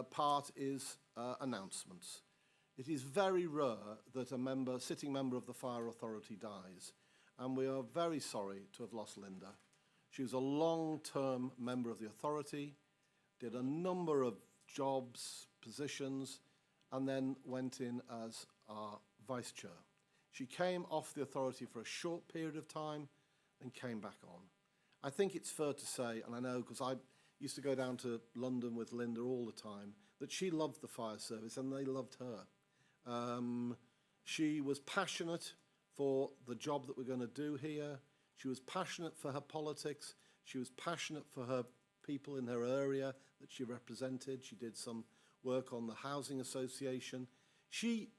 part is announcements. It is very rare that a sitting member of the Fire Authority dies, and we are very sorry to have lost Linda. She was a long-term member of the authority, did a number of jobs, positions, and then went in as our vice chair. She came off the authority for a short period of time and came back on. I think it's fair to say, and I know because I used to go down to London with Linda all the time, that she loved the fire service and they loved her. She was passionate for the job that we're going to do here. She was passionate for her politics. She was passionate for her people in her area that she represented. She did some work on the housing association. She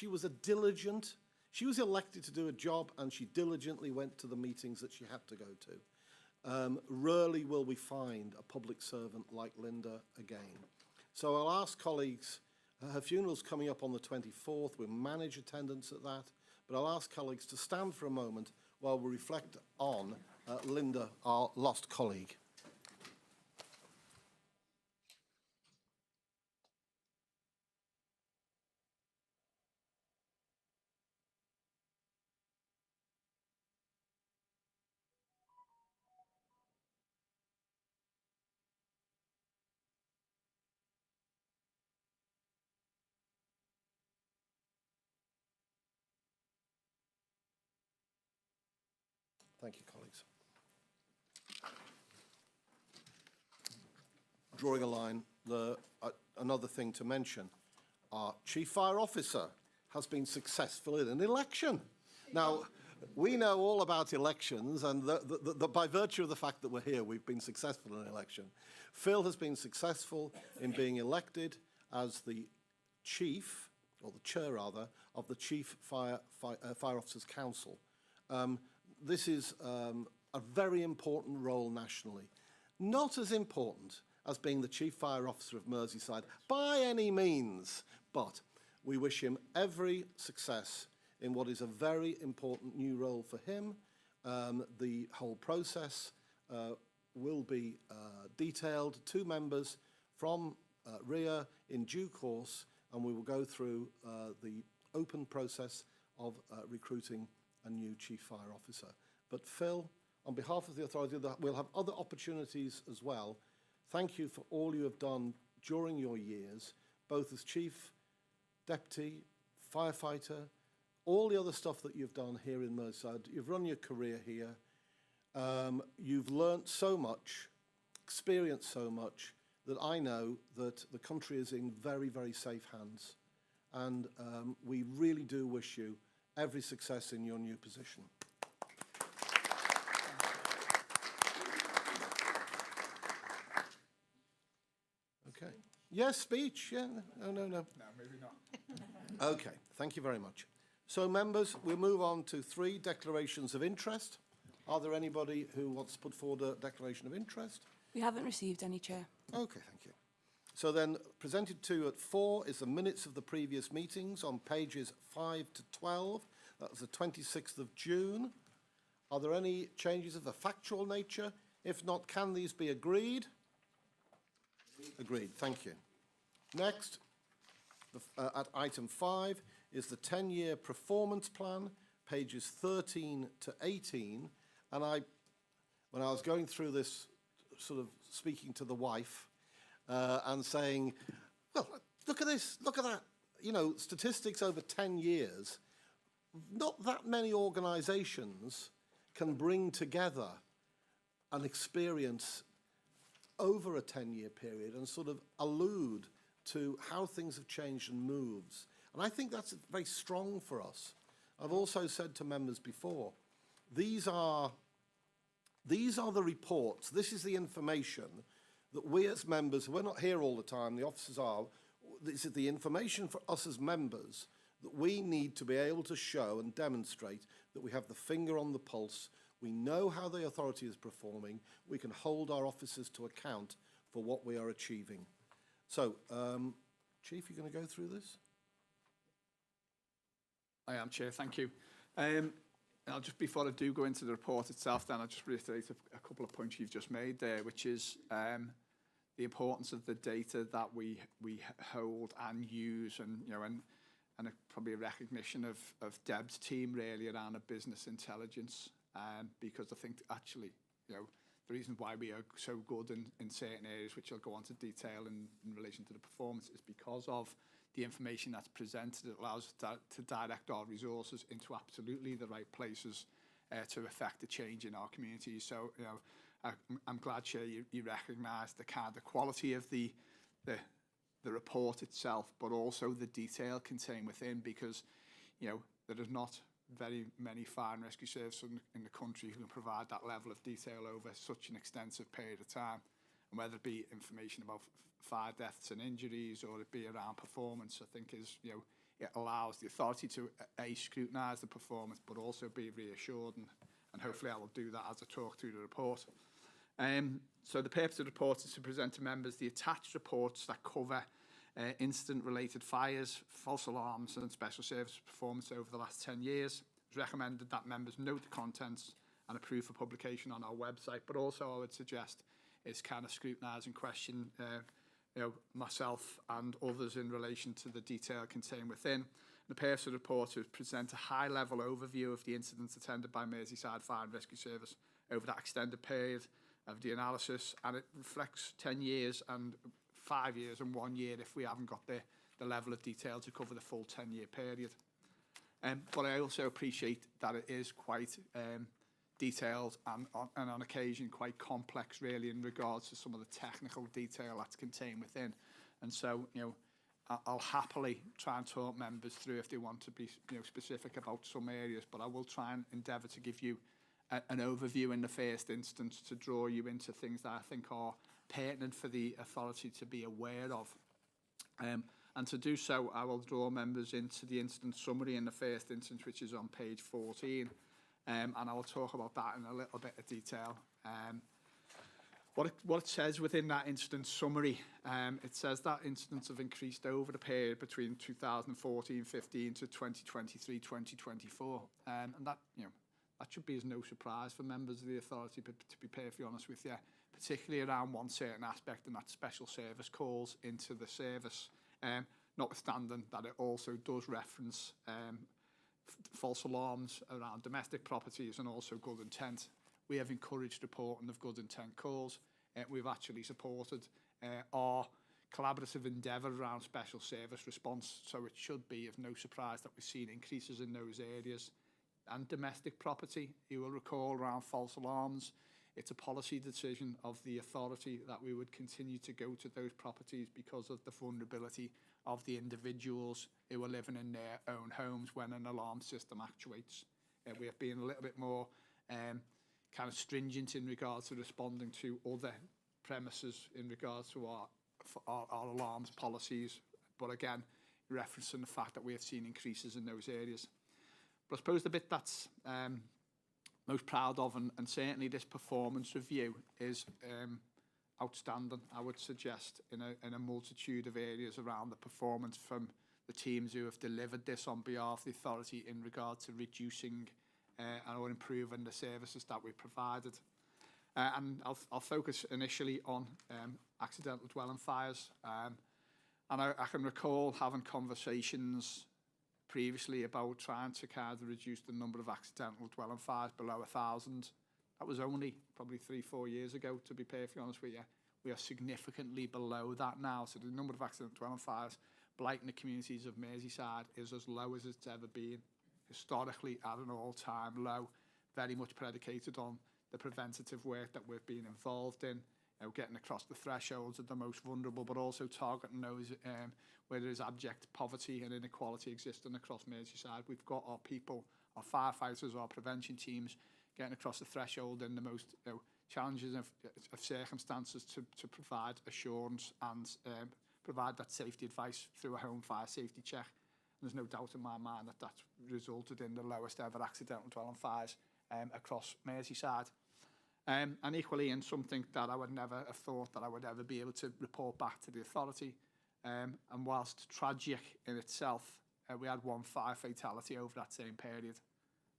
was a diligent, she was elected to do a job and she diligently went to the meetings that she had to go to. Rarely will we find a public servant like Linda again. So I'll ask colleagues, her funeral's coming up on the 24th, we'll manage attendance at that, but I'll ask colleagues to stand for a moment while we reflect on Linda, our lost colleague. Thank you, colleagues. Drawing a line, another thing to mention, our Chief Fire Officer has been successful in an election. Now, we know all about elections, and by virtue of the fact that we're here, we've been successful in an election. Phil has been successful in being elected as the chief, or the chair rather, of the Chief Fire Officers Council. This is a very important role nationally. Not as important as being the Chief Fire Officer of Merseyside by any means, but we wish him every success in what is a very important new role for him. The whole process will be detailed to members from RIA in due course, and we will go through the open process of recruiting a new Chief Fire Officer. But Phil, on behalf of the authority, we'll have other opportunities as well. Thank you for all you have done during your years, both as Chief, Deputy, Firefighter, all the other stuff that you've done here in Merseyside. You've run your career here. You've learnt so much, experienced so much, that I know that the country is in very, very safe hands. And we really do wish you every success in your new position. Okay. Yes, speech? Yeah. No. No, maybe not. Okay. Thank you very much. So, members, we'll move on to 3 declarations of interest. Are there anybody who wants to put forward a declaration of interest? We haven't received any, Chair. Okay, thank you. So then, presented to at 4 is the minutes of the previous meetings on pages 5 to 12. That was the 26th of June. Are there any changes of a factual nature? If not, can these be agreed? Agreed, thank you. Next, at item 5, is the 10-year performance plan, pages 13 to 18. And when I was going through this, sort of speaking to the wife and saying, well, look at this, look at that. You know, statistics over 10 years, not that many organisations can bring together an experience over a 10-year period and sort of allude to how things have changed and moved. And I think that's very strong for us. I've also said to members before, these are the reports, this is the information that we as members, we're not here all the time, the officers are, this is the information for us as members that we need to be able to show and demonstrate that we have the finger on the pulse, we know how the authority is performing, we can hold our officers to account for what we are achieving. So, Chief, you're going to go through this? I am, Chair, thank you. I'll just, before I do go into the report itself, then I'll just reiterate a couple of points you've just made there, which is the the importance of the data that we hold and use, and probably a recognition of Deb's team really around a business intelligence, because I think actually the reason why we are so good in certain areas, which I'll go on to detail in relation to the performance, is because of the information that's presented. It allows us to direct our resources into absolutely the right places to affect the change in our communities. So, I'm glad, Chair, you recognise the kind of quality of the report itself, but also the detail contained within, because there is not very many fire and rescue services in the country who can provide that level of detail over such an extensive period of time. And whether it be information about fire deaths and injuries, or it be around performance, I think it allows the authority to scrutinise the performance, but also be reassured, and hopefully I will do that as I talk through the report. So the purpose of the report is to present to members the attached reports that cover incident-related fires, false alarms and special service performance over the last 10 years. It's recommended that members note the contents and approve for publication on our website, but also I would suggest is kind of scrutinise and question myself and others in relation to the detail contained within. The purpose of the report is to present a high-level overview of the incidents attended by Merseyside Fire and Rescue Service over that extended period of the analysis, and it reflects 10 years and 5 years and 1 year if we haven't got the level of detail to cover the full 10-year period. But I also appreciate that it is quite detailed and on occasion quite complex really in regards to some of the technical detail that's contained within. And so, I'll happily try and talk members through if they want to be specific about some areas, but I will try and endeavour to give you an overview in the first instance to draw you into things that I think are pertinent for the authority to be aware of. And to do so, I will draw members into the incident summary in the first instance, which is on page 14. And I will talk about that in a little bit of detail. What it says within that incident summary, it says that incidents have increased over the period between 2014-15 to 2023-2024. And that, that should be as no surprise for members of the authority, but to be perfectly honest with you, particularly around one certain aspect, and that's special service calls into the service, notwithstanding that it also does reference false alarms around domestic properties and also good intent. We have encouraged reporting of good intent calls. We've actually supported our collaborative endeavour around special service response, so it should be of no surprise that we've seen increases in those areas. And domestic property, you will recall, around false alarms, it's a policy decision of the authority that we would continue to go to those properties because of the vulnerability of the individuals who are living in their own homes when an alarm system actuates. We have been a little bit more kind of stringent in regards to responding to other premises in regards to our alarms policies, but again, referencing the fact that we have seen increases in those areas. But I suppose the bit that's most proud of, and certainly this performance review is outstanding, I would suggest, in a multitude of areas around the performance from the teams who have delivered this on behalf of the authority in regard to reducing or improving the services that we provided. And I'll focus initially on accidental dwelling fires. And I can recall having conversations previously about trying to kind of reduce the number of accidental dwelling fires below 1,000. That was only probably 3-4 years ago, to be perfectly honest with you. We are significantly below that now. So the number of accidental dwelling fires blighting the communities of Merseyside is as low as it's ever been, historically at an all-time low, very much predicated on the preventative work that we've been involved in, getting across the thresholds of the most vulnerable, but also targeting those where there is abject poverty and inequality existing across Merseyside. We've got our people, our firefighters, our prevention teams getting across the threshold in the most challenges of circumstances to provide assurance and provide that safety advice through a home fire safety check. And there's no doubt in my mind that that's resulted in the lowest ever accidental dwelling fires across Merseyside. And equally, in something that I would never have thought that I would ever be able to report back to the authority, and whilst tragic in itself, we had one fire fatality over that same period.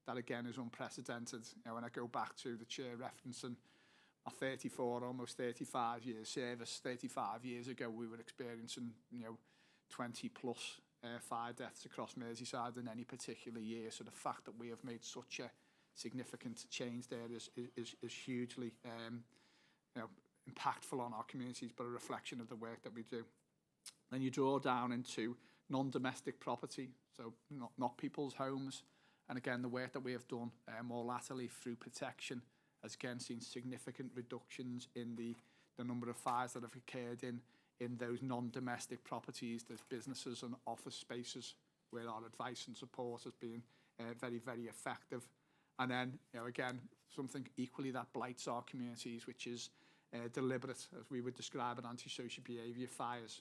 That again is unprecedented. When I go back to the chair referencing our 34, almost 35 years service. 35 years ago, we were experiencing, 20 plus fire deaths across Merseyside in any particular year. So the fact that we have made such a significant change there is hugely, impactful on our communities, but a reflection of the work that we do. Then you draw down into non-domestic property, so not people's homes. And again, the work that we have done more latterly through protection has again seen significant reductions in the number of fires that have occurred in those non-domestic properties. There's businesses and office spaces where our advice and support has been very, very effective. And then, again, something equally that blights our communities, which is deliberate, as we would describe it, antisocial behaviour fires,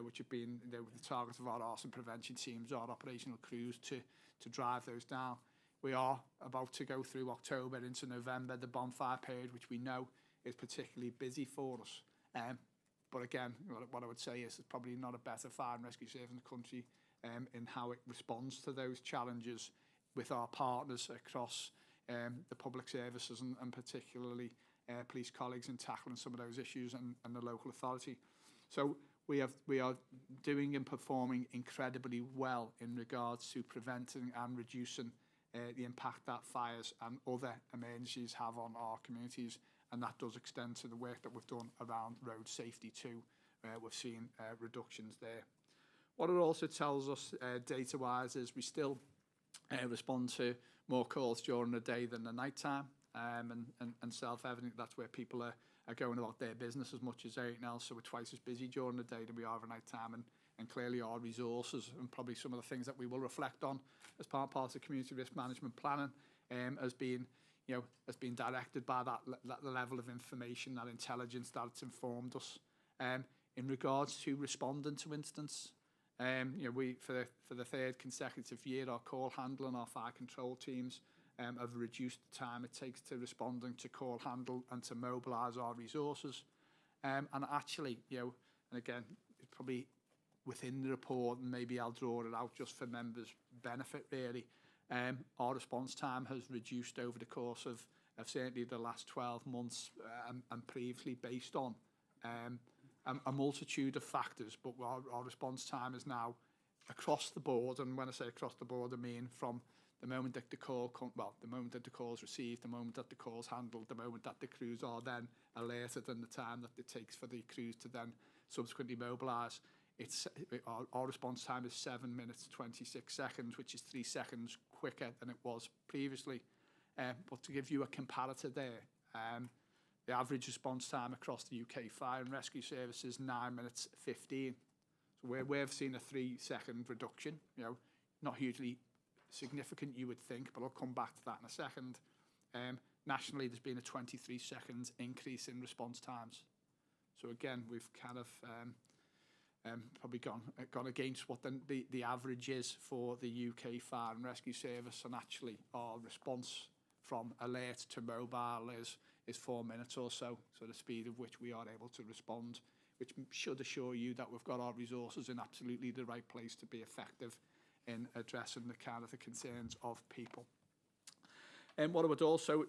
which have been the target of our arson prevention teams, our operational crews, to drive those down. We are about to go through October into November, the bonfire period, which we know is particularly busy for us. But again, what I would say is there's probably not a better fire and rescue service in the country in how it responds to those challenges with our partners across the public services and particularly police colleagues in tackling some of those issues and the local authority. So we are doing and performing incredibly well in regards to preventing and reducing the impact that fires and other emergencies have on our communities, and that does extend to the work that we've done around road safety too. We've seen reductions there. What it also tells us data-wise is we still respond to more calls during the day than the night time, and self-evident that's where people are going about their business as much as anything else. So we're twice as busy during the day than we are at night time, and clearly our resources and probably some of the things that we will reflect on as part of the community risk management planning has been directed by that level of information, that intelligence that's informed us. In regards to responding to incidents, we for the third consecutive year, our call handling, our fire control teams have reduced the time it takes to responding to call handle and to mobilise our resources. And actually, and again, it's probably within the report, and maybe I'll draw it out just for members' benefit really. Our response time has reduced over the course of certainly the last 12 months and previously based on a multitude of factors, but our response time is now across the board, and when I say across the board, I mean from the moment that the call the moment that the call is received, the moment that the call is handled, the moment that the crews are then alerted, and the time that it takes for the crews to then subsequently mobilise. Our response time is 7 minutes 26 seconds, which is 3 seconds quicker than it was previously. But to give you a comparator there, the average response time across the UK fire and rescue service is 9 minutes 15. So we've seen a 3 second reduction, not hugely significant you would think, but I'll come back to that in a second. Nationally, there's been a 23 seconds increase in response times. So again, we've kind of probably gone against what the average is for the UK fire and rescue service, and actually our response from alert to mobile is 4 minutes or so. So the speed of which we are able to respond, which should assure you that we've got our resources in absolutely the right place to be effective in addressing the kind of the concerns of people. And what I would also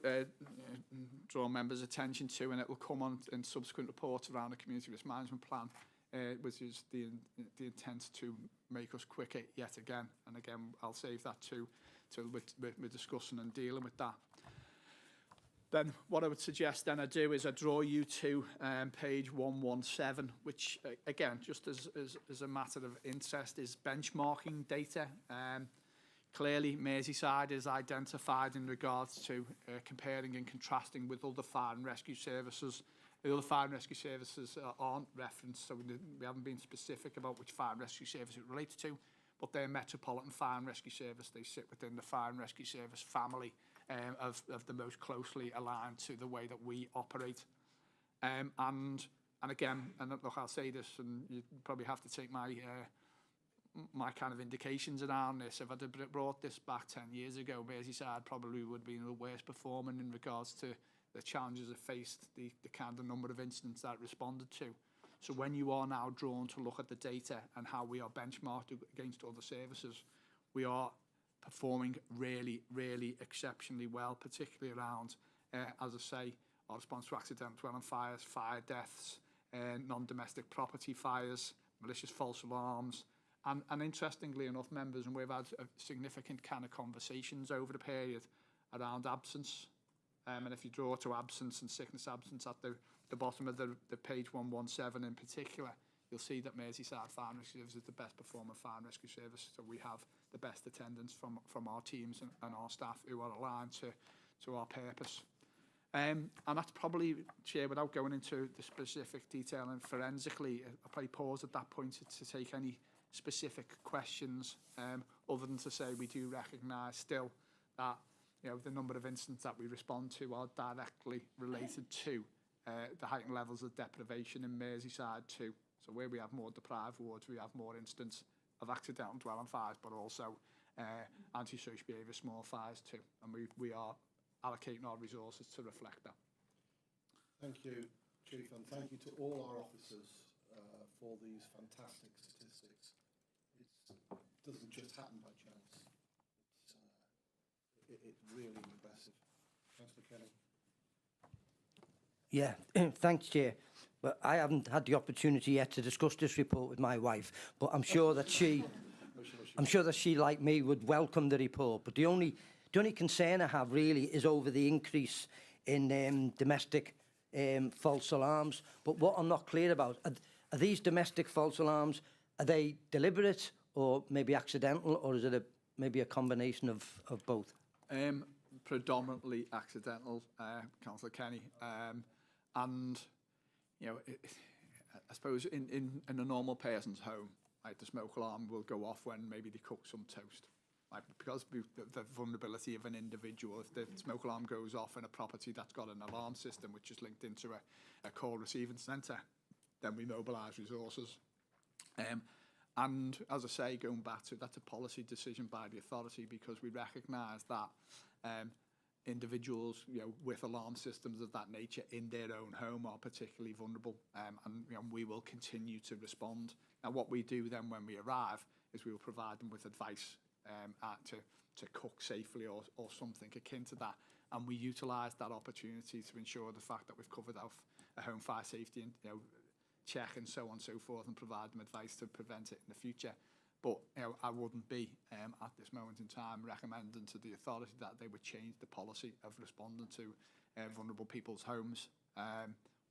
draw members' attention to, and it will come on in subsequent reports around the community risk management plan, which is the intent to make us quicker yet again. And again, I'll save that till we're discussing and dealing with that. Then what I would suggest then I do is I draw you to page 117, which again, just as a matter of interest, is benchmarking data. Clearly, Merseyside is identified in regards to comparing and contrasting with other fire and rescue services. The other fire and rescue services aren't referenced, so we haven't been specific about which fire and rescue service it relates to, but they're Metropolitan Fire and Rescue Service. They sit within the fire and rescue service family of the most closely aligned to the way that we operate. And again, and look, I'll say this, and you probably have to take my kind of indications around this. If I'd have brought this back 10 years ago, Merseyside probably would have been the worst performing in regards to the challenges it faced, the kind of number of incidents that it responded to. So when you are now drawn to look at the data and how we are benchmarked against other services, we are performing really, really exceptionally well, particularly around, as I say, our response to accidental dwelling fires, fire deaths, non-domestic property fires, malicious false alarms, and interestingly enough, members, and we've had a significant kind of conversations over the period around absence. And if you draw to absence and sickness absence at the bottom of the page 117 in particular, you'll see that Merseyside Fire and Rescue Service is the best performing fire and rescue service. So we have the best attendance from our teams and our staff who are aligned to our purpose. And that's probably, Chair, without going into the specific detail and forensically, I'll probably pause at that point to take any specific questions, other than to say we do recognise still that the number of incidents that we respond to are directly related to the heightened levels of deprivation in Merseyside too. So where we have more deprived wards, we have more incidents of accidental dwelling fires, but also antisocial behaviour small fires too. And we are allocating our resources to reflect that. Thank you, Chief, and thank you to all our officers for these fantastic statistics. It doesn't just happen by chance. It's really impressive. Councillor Kenny. Yeah, thanks, Chair. Well, I haven't had the opportunity yet to discuss this report with my wife, but I'm sure that she, like me, would welcome the report. But the only concern I have really is over the increase in domestic false alarms. But what I'm not clear about, are these domestic false alarms, are they deliberate or maybe accidental, or is it maybe a combination of both? Predominantly accidental, Councillor Kenny. And, I suppose in a normal person's home, like, the smoke alarm will go off when maybe they cook some toast. Like, because the vulnerability of an individual, if the smoke alarm goes off in a property that's got an alarm system which is linked into a call receiving centre, then we mobilise resources. And as I say, going back to, that's a policy decision by the authority, because we recognise that individuals, with alarm systems of that nature in their own home are particularly vulnerable, and we will continue to respond. Now, what we do then when we arrive is we will provide them with advice to cook safely or something akin to that, and we utilise that opportunity to ensure the fact that we've covered off a home fire safety and check and so on and so forth, and provide them advice to prevent it in the future. But I wouldn't be at this moment in time recommending to the authority that they would change the policy of responding to vulnerable people's homes.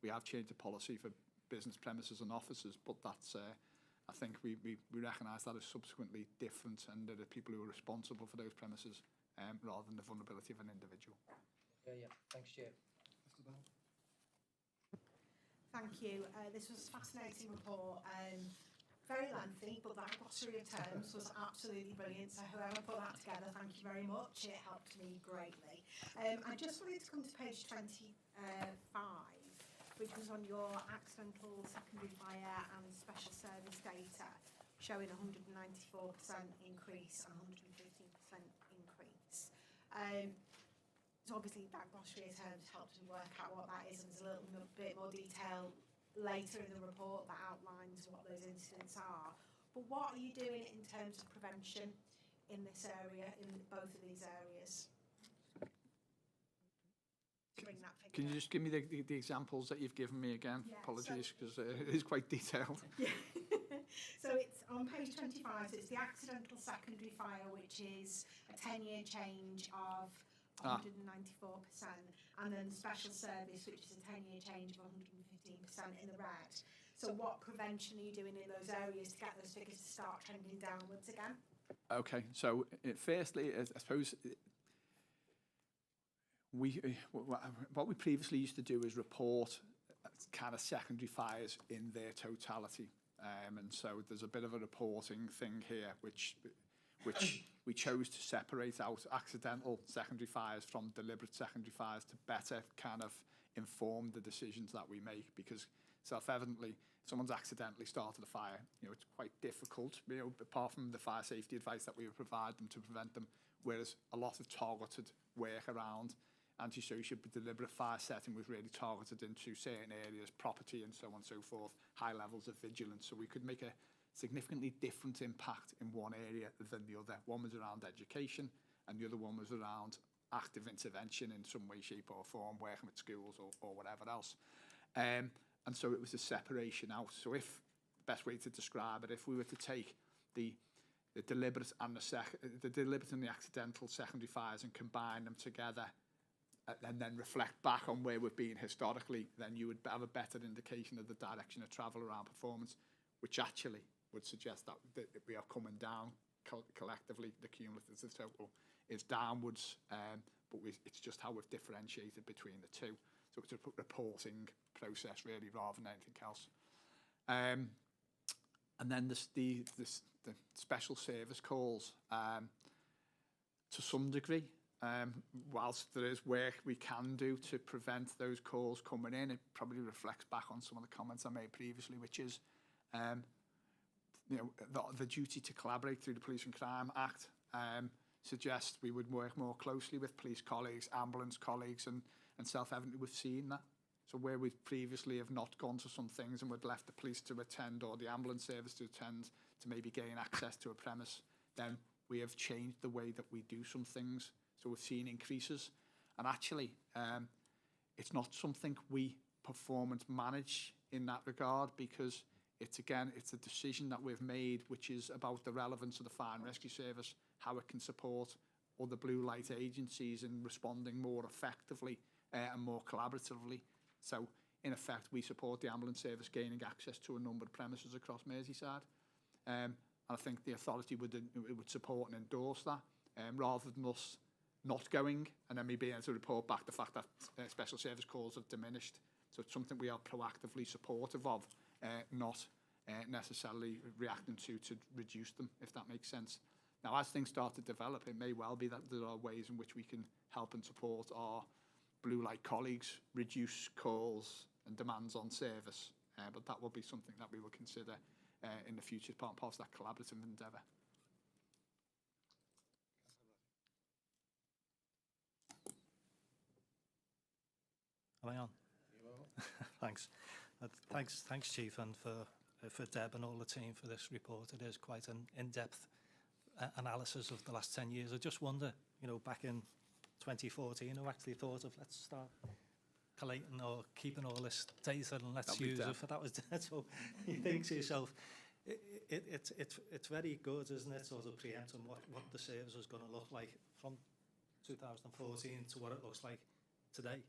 We have changed the policy for business premises and offices, but that's I think we recognise that as subsequently different, and there are people who are responsible for those premises rather than the vulnerability of an individual. Yeah. Thanks, Chair. Thank you. This was a fascinating report. Very lengthy, but that glossary of terms was absolutely brilliant. So whoever put that together, thank you very much. It helped me greatly. I just wanted to come to page 25, which was on your accidental secondary fire and special service data, showing 194% increase and 115% increase. So obviously that glossary of terms helped me work out what that is, and there's a little bit more detail later in the report that outlines what those incidents are. But what are you doing in terms of prevention in this area, in both of these areas? Bring that figure. Can you just give me the examples that you've given me again? Yeah, Apologies, because it is quite detailed. Yeah. So it's on page 25, so it's the accidental secondary fire, which is a 10-year change of 194%, and then the special service, which is a 10-year change of 115% in the red. So what prevention are you doing in those areas to get those figures to start trending downwards again? Okay, so firstly, I suppose what we previously used to do is report kind of secondary fires in their totality, and so there's a bit of a reporting thing here, which we chose to separate out accidental secondary fires from deliberate secondary fires to better kind of inform the decisions that we make, because self-evidently, if someone's accidentally started a fire, it's quite difficult, apart from the fire safety advice that we would provide them to prevent them, whereas a lot of targeted work around antisocial but deliberate fire setting was really targeted into certain areas, property and so on and so forth, high levels of vigilance, so we could make a significantly different impact in one area than the other. One was around education and the other one was around active intervention in some way, shape or form, working with schools or whatever else. And so it was a separation out. So if, the best way to describe it, if we were to take the deliberate and the deliberate and the accidental secondary fires and combine them together, and then reflect back on where we've been historically, then you would have a better indication of the direction of travel around performance, which actually would suggest that we are coming down collectively. The cumulative total is downwards, but it's just how we've differentiated between the two. So it's a reporting process really rather than anything else. And then the special service calls, to some degree, whilst there is work we can do to prevent those calls coming in, it probably reflects back on some of the comments I made previously, which is the duty to collaborate through the Police and Crime Act suggests we would work more closely with police colleagues, ambulance colleagues, and self-evidently we've seen that. So where we previously have not gone to some things and we'd left the police to attend or the ambulance service to attend to maybe gain access to a premise, then we have changed the way that we do some things. So we've seen increases. And actually, it's not something we performance manage in that regard, because it's a decision that we've made, which is about the relevance of the fire and rescue service, how it can support other blue light agencies in responding more effectively and more collaboratively. So in effect, we support the ambulance service gaining access to a number of premises across Merseyside. And I think the authority would support and endorse that, rather than us not going and then me being able to report back the fact that special service calls have diminished. So it's something we are proactively supportive of, not necessarily reacting to reduce them, if that makes sense. Now, as things start to develop, it may well be that there are ways in which we can help and support our blue light colleagues, reduce calls and demands on service, but that will be something that we will consider in the future, part of that collaborative endeavour. Am I on? Thanks. Thanks, Chief, and for Deb and all the team for this report. It is quite an in-depth analysis of the last 10 years. I just wonder, back in 2014, who actually thought of let's start collating or keeping all this data and let's use it for that was dead. So you think to yourself, it's very good, isn't it, sort of preempting what the service is going to look like from 2014 to what it looks like today.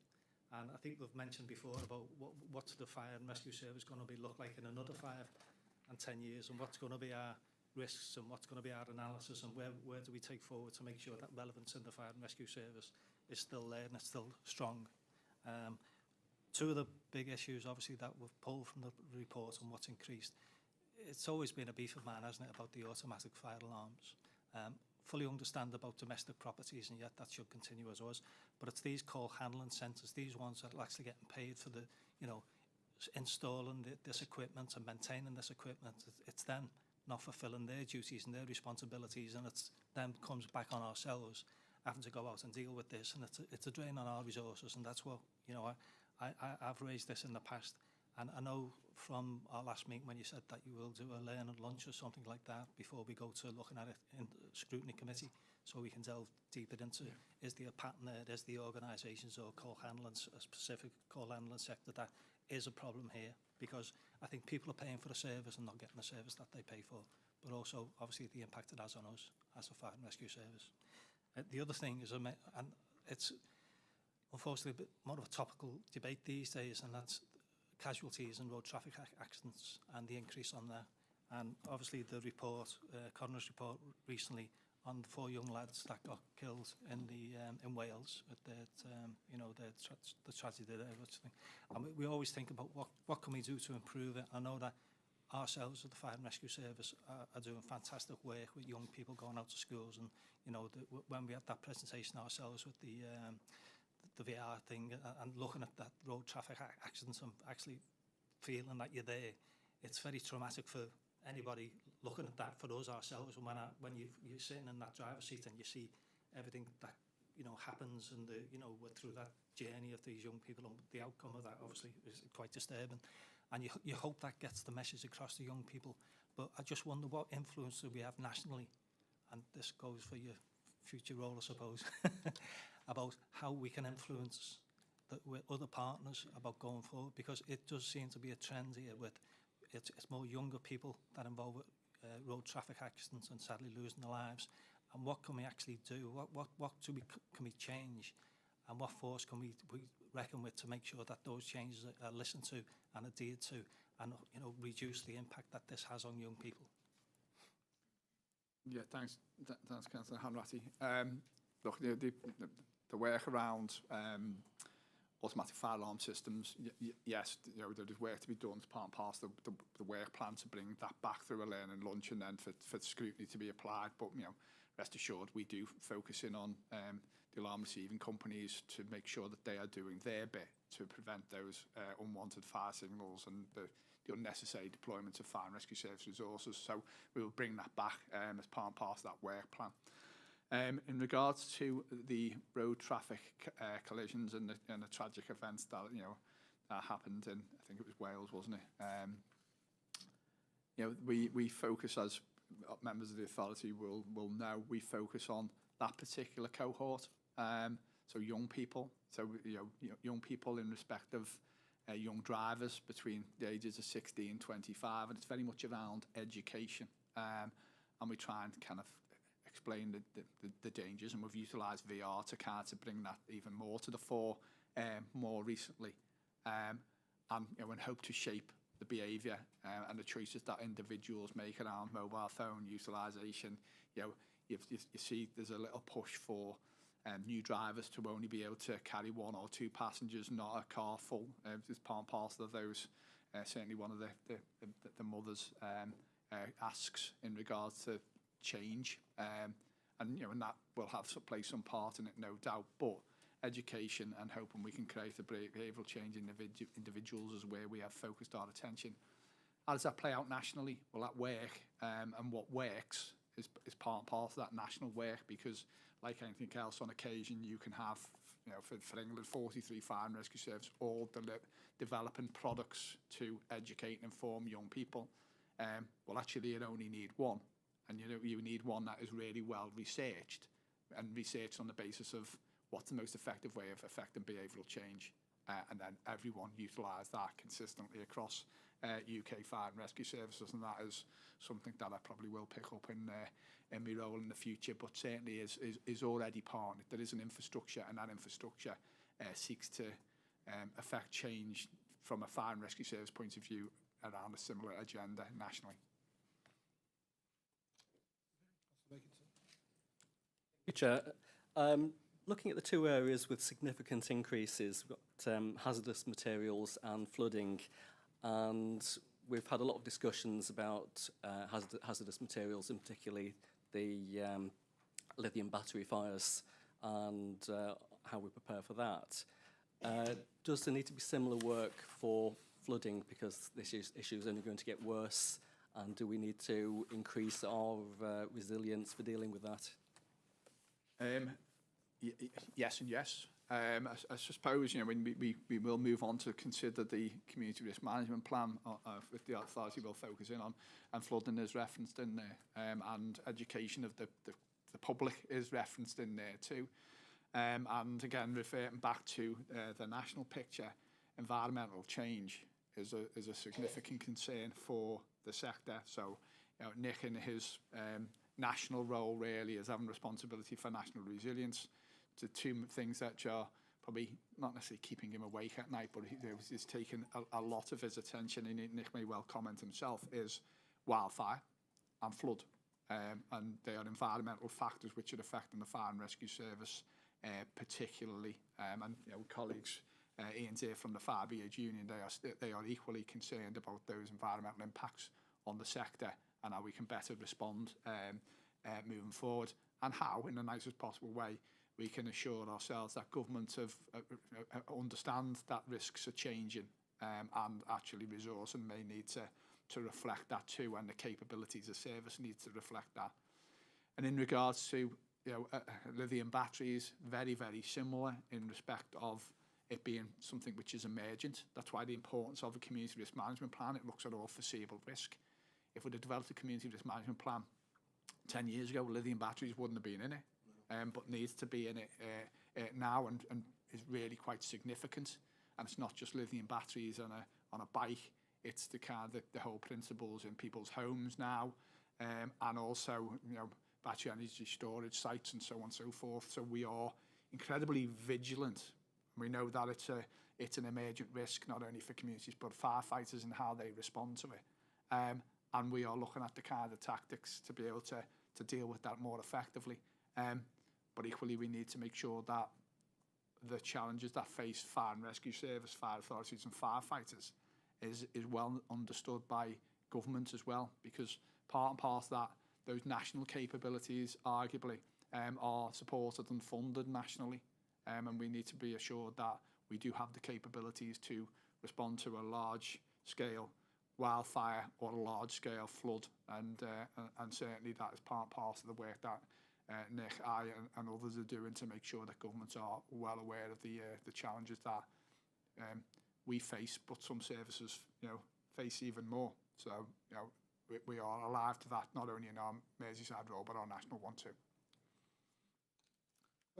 And I think we've mentioned before about what's the fire and rescue service going to look like in another 5 and 10 years, and what's going to be our risks and what's going to be our analysis, and where do we take forward to make sure that relevance in the fire and rescue service is still there and it's still strong. Two of the big issues, obviously, that we've pulled from the report and what's increased, it's always been a beef of man, hasn't it, about the automatic fire alarms. Fully understand about domestic properties, and yet that should continue as was. But it's these call handling centres, these ones that are actually getting paid for the, installing this equipment and maintaining this equipment. It's them not fulfilling their duties and their responsibilities, and it's then comes back on ourselves having to go out and deal with this, and it's a drain on our resources. And that's what, I've raised this in the past. And I know from our last meeting when you said that you will do a learning lunch or something like that before we go to looking at it in the scrutiny committee, so we can delve deeper into, is there a pattern there, is the organisations or call handling, a specific call handling sector that is a problem here? Because I think people are paying for a service and not getting the service that they pay for, but also obviously the impact it has on us as a fire and rescue service. The other thing is, and it's unfortunately a bit more of a topical debate these days, and that's casualties and road traffic accidents and the increase on there. And obviously the report, coroner's report recently on 4 young lads that got killed in Wales at the tragedy there. And we always think about what can we do to improve it. I know that ourselves at the Fire and Rescue Service are doing fantastic work with young people going out to schools, and when we had that presentation ourselves with the VR thing and looking at that road traffic accidents and actually feeling that you're there, it's very traumatic for anybody looking at that, for us ourselves. And when you're sitting in that driver's seat and you see everything that happens, and through that journey of these young people, and the outcome of that obviously is quite disturbing. And you hope that gets the message across to young people. But I just wonder what influence do we have nationally, and this goes for your future role, I suppose. about how we can influence with other partners about going forward, because it does seem to be a trend here with it's more younger people that involve with, road traffic accidents and sadly losing their lives. And what can we actually do? What can we change? And what force can we reckon with to make sure that those changes are listened to and adhered to, and reduce the impact that this has on young people? Yeah, thanks, Councillor Hanratty. Look, the work around automatic fire alarm systems, yes, there is work to be done as part and parcel of the work plan to bring that back through a learning lunch and then for scrutiny to be applied. But, rest assured, we do focus in on the alarm receiving companies to make sure that they are doing their bit to prevent those unwanted fire signals and the unnecessary deployment of fire and rescue service resources. So we will bring that back as part and parcel of that work plan. In regards to the road traffic collisions and the tragic events that that happened in, I think it was Wales, wasn't it? We focus, as members of the authority will know, we focus on that particular cohort. So young people, young people in respect of young drivers between the ages of 16 and 25, and it's very much around education. And we try and kind of explain the dangers, and we've utilised VR to bring that even more to the fore more recently, and hope to shape the behaviour and the choices that individuals make around mobile phone utilisation. You see there's a little push for new drivers to only be able to carry 1 or 2 passengers, not a car full. It's part and parcel of those. Certainly one of the mothers asks in regards to change, and that will have to play some part in it, no doubt. But education and hoping we can create a behavioural change in individuals is where we have focused our attention. How does that play out nationally? Well, that work and what works is part and parcel of that national work, because like anything else, on occasion you can have, for England, 43 fire and rescue services all developing products to educate and inform young people. Well, actually, you only need one. And you need one that is really well researched, and researched on the basis of what's the most effective way of affecting behavioural change, and then everyone utilise that consistently across UK fire and rescue services, and that is something that I probably will pick up in my role in the future, but certainly is already part. There is an infrastructure, and that infrastructure seeks to affect change from a fire and rescue service point of view around a similar agenda nationally. Chair, looking at the 2 areas with significant increases, we've got hazardous materials and flooding, and we've had a lot of discussions about hazardous materials, and particularly the lithium battery fires and how we prepare for that. Does there need to be similar work for flooding, because this issue is only going to get worse, and do we need to increase our resilience for dealing with that? Yes and yes. I suppose when we will move on to consider the community risk management plan with the authority will focus in on, and flooding is referenced in there, and education of the public is referenced in there too. And again, referring back to the national picture, environmental change is a significant concern for the sector. So Nick, in his national role, really is having responsibility for national resilience. The 2 things that are probably not necessarily keeping him awake at night, but he's taken a lot of his attention, and Nick may well comment himself, is wildfire and flood. And they are environmental factors which are affecting the fire and rescue service particularly. And colleagues, Ian's here from the Fire BH Union, they are equally concerned about those environmental impacts on the sector and how we can better respond moving forward, and how, in the nicest possible way, we can assure ourselves that governments understand that risks are changing, and actually resourcing may need to reflect that too, and the capabilities of service needs to reflect that. And in regards to lithium batteries, very, very similar in respect of it being something which is emergent. That's why the importance of a community risk management plan. It looks at all foreseeable risk. If we'd have developed a community risk management plan 10 years ago, lithium batteries wouldn't have been in it, but needs to be in it now and is really quite significant. And it's not just lithium batteries on a bike, it's the whole principles in people's homes now, and also, you know, battery energy storage sites and so on and so forth. So we are incredibly vigilant. We know that it's an emergent risk, not only for communities, but firefighters and how they respond to it. And we are looking at the kind of tactics to be able to deal with that more effectively. But equally, we need to make sure that the challenges that face fire and rescue service, fire authorities and firefighters is well understood by government as well, because part and parcel of that, those national capabilities arguably are supported and funded nationally, and we need to be assured that we do have the capabilities to respond to a large scale wildfire or a large scale flood, and certainly that is part and parcel of the work that Nick, I and others are doing to make sure that governments are well aware of the challenges that we face, but some services, you know, face even more. So, you know, we are alive to that, not only in our Merseyside role, but our national one too.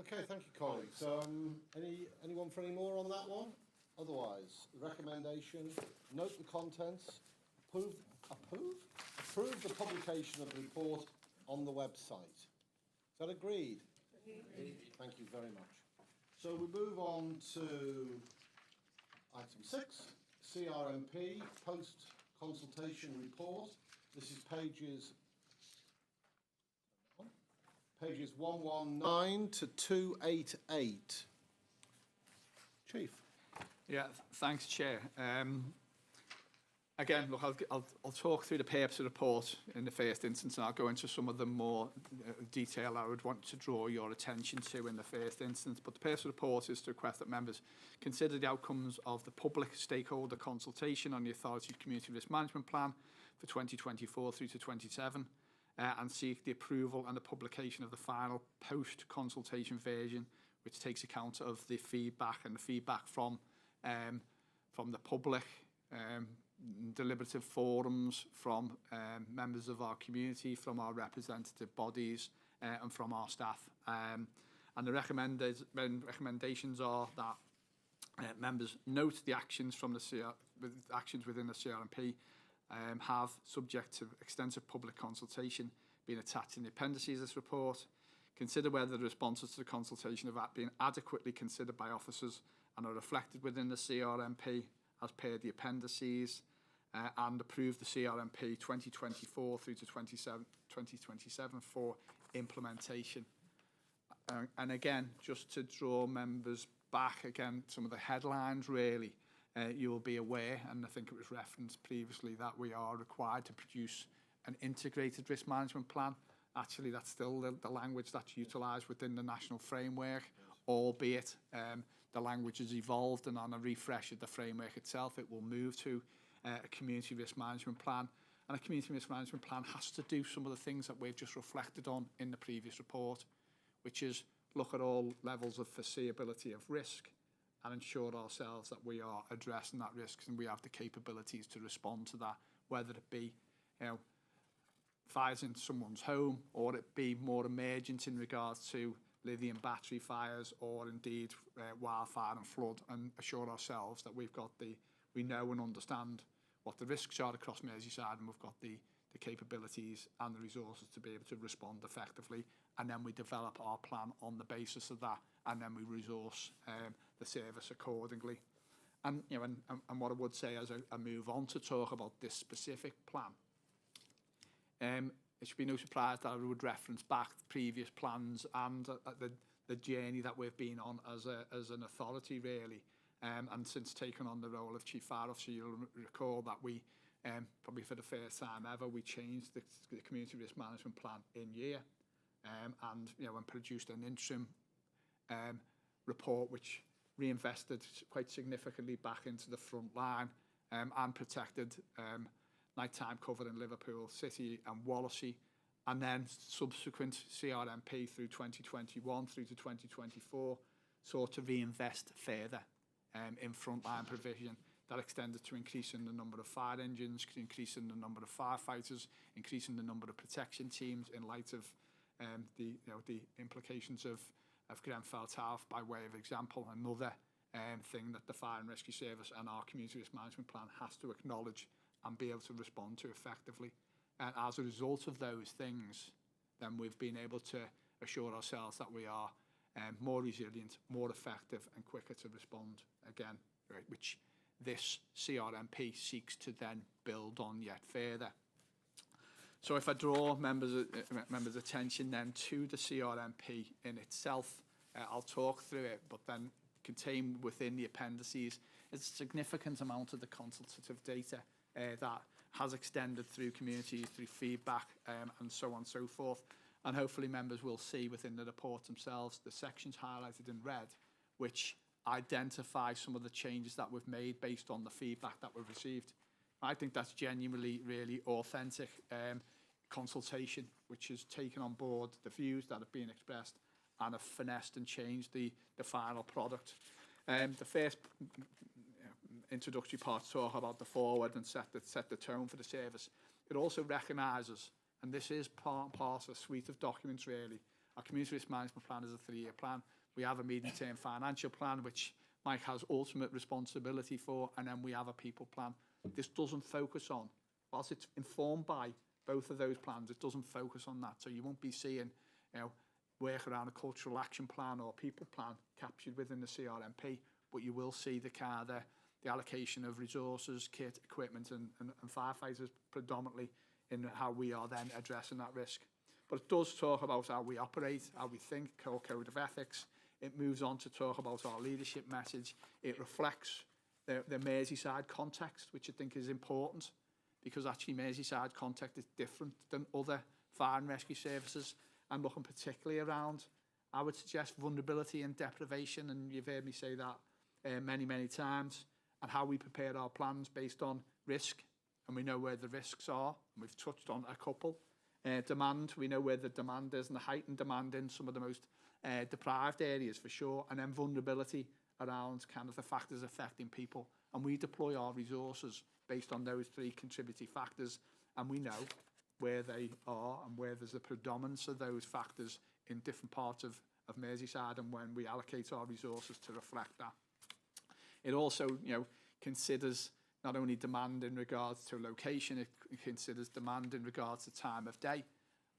Okay, thank you, colleagues. Anyone for any more on that one? Otherwise, the recommendation, note the contents, approve the publication of the report on the website. Is that agreed? Agreed. Thank you very much. So we move on to item 6, CRMP, post-consultation report. This is pages 119 to 288. Chief. Yeah, thanks, Chair. Again, look, I'll talk through the purpose of the report in the first instance, and I'll go into some of the more detail I would want to draw your attention to in the first instance. But the purpose of the report is to request that members consider the outcomes of the public stakeholder consultation on the Authority's Community Risk Management Plan for 2024 through to 27, and seek the approval and the publication of the final post-consultation version, which takes account of the feedback from the public, deliberative forums, from members of our community, from our representative bodies, and from our staff. And the recommendations are that members note the actions from actions within the CRMP have, subject to extensive public consultation, been attached in the appendices of this report. Consider whether the responses to the consultation have been adequately considered by officers and are reflected within the CRMP as per the appendices, and approve the CRMP 2024 through to 2027 for implementation. And again, just to draw members back again, some of the headlines really, you will be aware, and I think it was referenced previously, that we are required to produce an integrated risk management plan. Actually, that's still the language that's utilised within the national framework, albeit the language has evolved, and on a refresh of the framework itself, it will move to a community risk management plan. And a community risk management plan has to do some of the things that we've just reflected on in the previous report, which is look at all levels of foreseeability of risk and ensure ourselves that we are addressing that risk and we have the capabilities to respond to that, whether it be, you know, fires in someone's home, or it be more emergent in regards to lithium battery fires, or indeed wildfire and flood, and assure ourselves that we know and understand what the risks are across Merseyside, and we've got the capabilities and the resources to be able to respond effectively. And then we develop our plan on the basis of that, and then we resource the service accordingly. And you know, and what I would say as I move on to talk about this specific plan, it should be no surprise that I would reference back previous plans and the journey that we've been on as an authority, really. And since taking on the role of Chief Fire Officer, you'll recall that we, probably for the first time ever, we changed the Community Risk Management Plan in year, and you know, and produced an interim report which reinvested quite significantly back into the front line, and protected nighttime cover in Liverpool City and Wallasey, and then subsequent CRMP through 2021 through to 2024 sought to reinvest further in frontline provision. That extended to increasing the number of fire engines, increasing the number of firefighters, increasing the number of protection teams in light of the implications of of Grenfell Tower by way of example. Another thing that the Fire and Rescue Service and our Community Risk Management Plan has to acknowledge and be able to respond to effectively. And as a result of those things, then we've been able to assure ourselves that we are more resilient, more effective and quicker to respond again, right, which this CRMP seeks to then build on yet further. So if I draw members' attention then to the CRMP in itself, I'll talk through it, but then contained within the appendices is a significant amount of the consultative data that has extended through communities, through feedback, and so on and so forth. And hopefully members will see within the report themselves the sections highlighted in red, which identify some of the changes that we've made based on the feedback that we've received. I think that's genuinely really authentic consultation, which has taken on board the views that have been expressed and have finessed and changed the final product. The first introductory part talk about the forward and set the tone for the service. It also recognises, and this is part of a suite of documents really. Our Community Risk Management Plan is a 3-year plan. We have a medium-term financial plan, which Mike has ultimate responsibility for, and then we have a people plan. This doesn't focus on, whilst it's informed by both of those plans, it doesn't focus on that. So you won't be seeing, work around a cultural action plan or people plan captured within the CRMP, but you will see the allocation of resources, kit, equipment, and firefighters predominantly in how we are then addressing that risk. But it does talk about how we operate, how we think, code of ethics. It moves on to talk about our leadership message. It reflects the Merseyside context, which I think is important, because actually Merseyside context is different than other fire and rescue services, and looking particularly around, I would suggest, vulnerability and deprivation, and you've heard me say that many, many times, and how we prepare our plans based on risk, and we know where the risks are, and we've touched on a couple. Demand, we know where the demand is, and the heightened demand in some of the most deprived areas for sure, and then vulnerability around kind of the factors affecting people, and we deploy our resources based on those 3 contributing factors, and we know where they are and where there's a predominance of those factors in different parts of Merseyside, and when we allocate our resources to reflect that. It also, considers not only demand in regards to location, it considers demand in regards to time of day,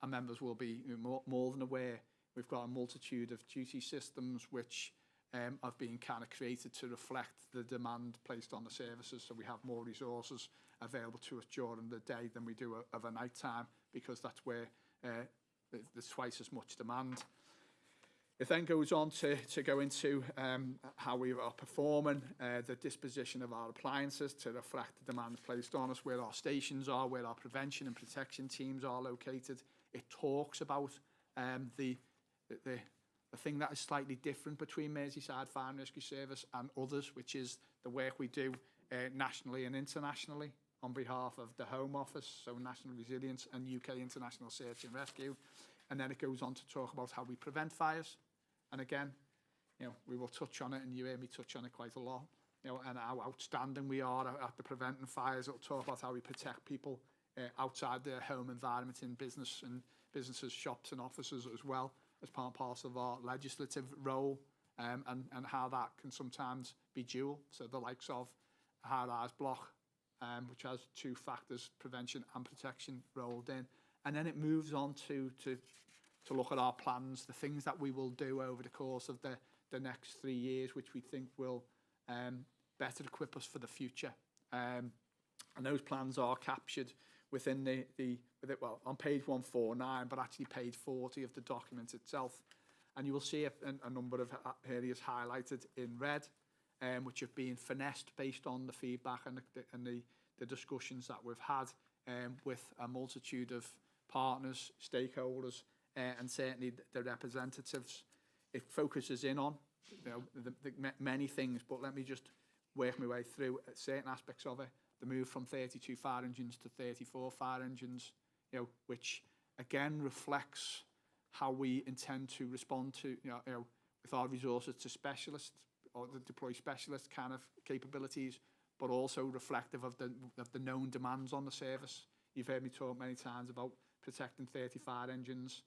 and members will be more than aware we've got a multitude of duty systems which have been kind of created to reflect the demand placed on the services, so we have more resources available to us during the day than we do of a night time, because that's where there's twice as much demand. It then goes on to go into how we are performing, the disposition of our appliances to reflect the demand placed on us, where our stations are, where our prevention and protection teams are located. It talks about the thing that is slightly different between Merseyside Fire and Rescue Service and others, which is the work we do nationally and internationally on behalf of the Home Office, so National Resilience and UK International Search and Rescue. And then it goes on to talk about how we prevent fires. And again, we will touch on it, and you hear me touch on it quite a lot, and how outstanding we are at the preventing fires. It'll talk about how we protect people outside their home environment in businesses, shops and offices as well, as part of our legislative role, and how that can sometimes be dual. So the likes of high-rise block, which has 2 factors, prevention and protection, rolled in. And then it moves on to look at our plans, the things that we will do over the course of the next 3 years, which we think will better equip us for the future. And those plans are captured within on page 149, but actually page 40 of the document itself. And you will see a number of areas highlighted in red, which have been finessed based on the feedback and the discussions that we've had with a multitude of partners, stakeholders, and certainly the representatives. It focuses in on many things, but let me just work my way through certain aspects of it. The move from 32 fire engines to 34 fire engines, which again reflects how we intend to respond to, with our resources to specialists, or to deploy specialist kind of capabilities, but also reflective of the known demands on the service. You've heard me talk many times about protecting 30 fire engines,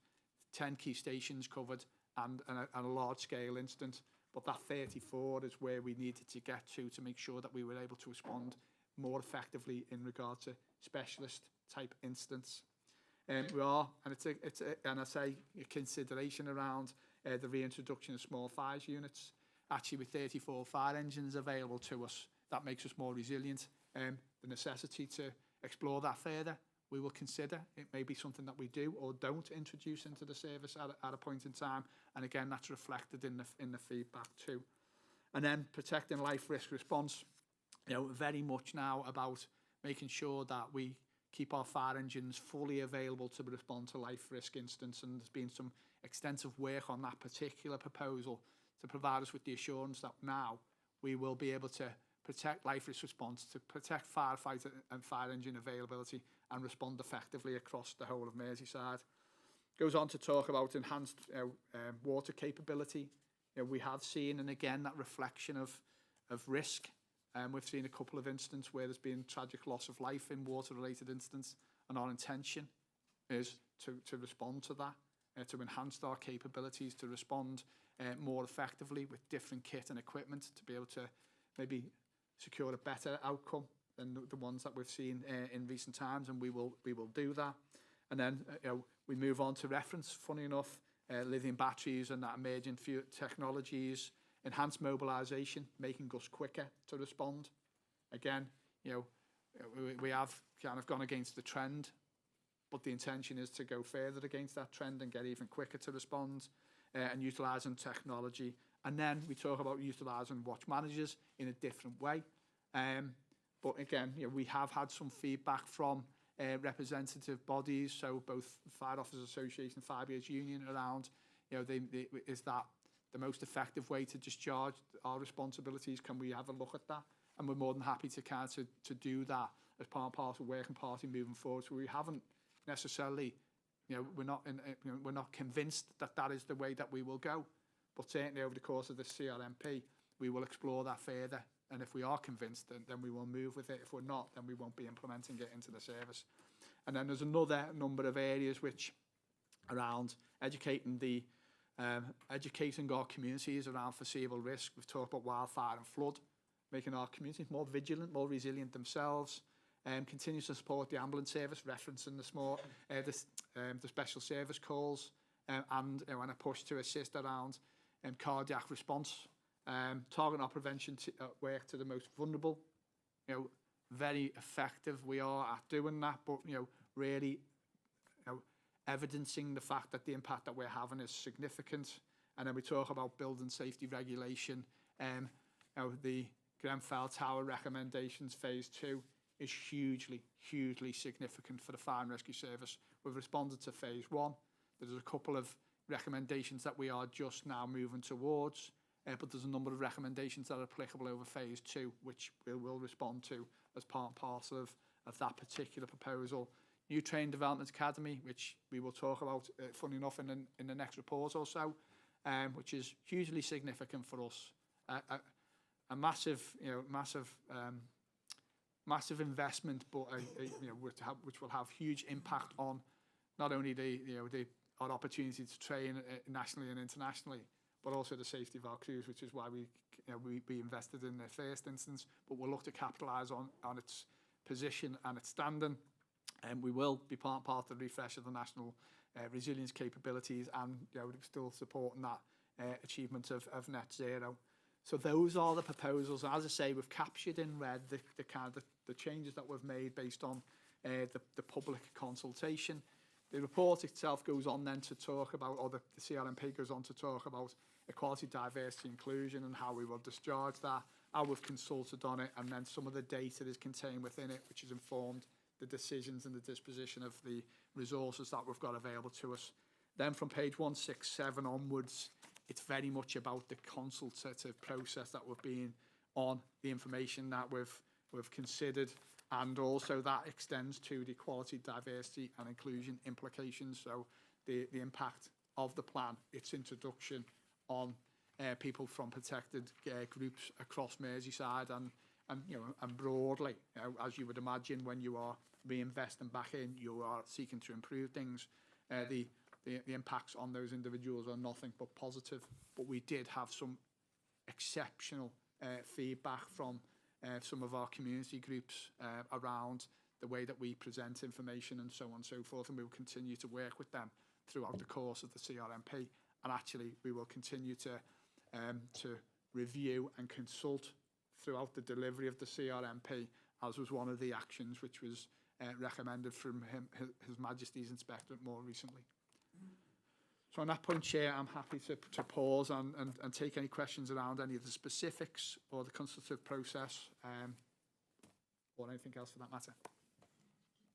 10 key stations covered, and a large-scale incident. But that 34 is where we needed to get to make sure that we were able to respond more effectively in regard to specialist-type incidents. We are, and and I say a consideration around the reintroduction of small fires units. Actually, with 34 fire engines available to us, that makes us more resilient. The necessity to explore that further, we will consider. It may be something that we do or don't introduce into the service at a point in time. And again, that's reflected in the feedback too. And then protecting life risk response, very much now about making sure that we keep our fire engines fully available to respond to life risk incidents. And there's been some extensive work on that particular proposal to provide us with the assurance that now we will be able to protect life risk response, to protect firefighter and fire engine availability and respond effectively across the whole of Merseyside. Goes on to talk about enhanced water capability. We have seen, and again, that reflection of risk. We've seen a couple of incidents where there's been tragic loss of life in water-related incidents, and our intention is to respond to that, to enhance our capabilities to respond more effectively with different kit and equipment to be able to maybe secure a better outcome than the ones that we've seen in recent times, and we will do that. And then we move on to reference, funny enough, lithium batteries and that emerging fuel technologies, enhanced mobilisation, making us quicker to respond. Again, we have kind of gone against the trend, but the intention is to go further against that trend and get even quicker to respond, and utilising technology. And then we talk about utilising watch managers in a different way. But again, we have had some feedback from representative bodies, so both Fire Officers Association, Fire Brigades Union, around, is that the most effective way to discharge our responsibilities? Can we have a look at that? And we're more than happy to do that as part and parcel of working party moving forward. So we haven't necessarily, we're not convinced that is the way that we will go. But certainly over the course of the CRMP, we will explore that further. And if we are convinced, then we will move with it. If we're not, then we won't be implementing it into the service. And then there's another number of areas which around educating our communities around foreseeable risk. We've talked about wildfire and flood, making our communities more vigilant, more resilient themselves. Continues to support the ambulance service, referencing the special service calls, and a push to assist around cardiac response, targeting our prevention work to the most vulnerable. Very effective we are at doing that, but really evidencing the fact that the impact that we're having is significant. And then we talk about building safety regulation. The Grenfell Tower recommendations phase 2 is hugely significant for the fire and rescue service. We've responded to phase 1. There's a couple of recommendations that we are just now moving towards, but there's a number of recommendations that are applicable over phase 2, which we will respond to as part and parcel of that particular proposal. New Training Development Academy, which we will talk about, funny enough, in the next report or so, which is hugely significant for us. A massive investment, but which will have huge impact on not only our opportunity to train nationally and internationally, but also the safety of our crews, which is why we invested in the first instance. But we'll look to capitalise on its position and its standing. And we will be part of the refresh of the national resilience capabilities, and still supporting that achievement of net zero. So those are the proposals. And as I say, we've captured in red the changes that we've made based on the public consultation. The report itself goes on then to talk about, or the CRMP goes on to talk about equality, diversity, inclusion, and how we will discharge that, how we've consulted on it, and then some of the data that is contained within it, which has informed the decisions and the disposition of the resources that we've got available to us. Then from page 167 onwards, it's very much about the consultative process that we've been on, the information that we've considered, and also that extends to the equality, diversity and inclusion implications. So the impact of the plan, its introduction on people from protected groups across Merseyside and broadly, as you would imagine, when you are reinvesting back in, you are seeking to improve things. The the impacts on those individuals are nothing but positive. But we did have some exceptional feedback from some of our community groups around the way that we present information and so on and so forth, and we will continue to work with them throughout the course of the CRMP. And actually, we will continue to review and consult throughout the delivery of the CRMP, as was one of the actions which was recommended from His Majesty's Inspectorate more recently. So on that point, Chair, I'm happy to pause and take any questions around any of the specifics or the consultative process, or anything else for that matter.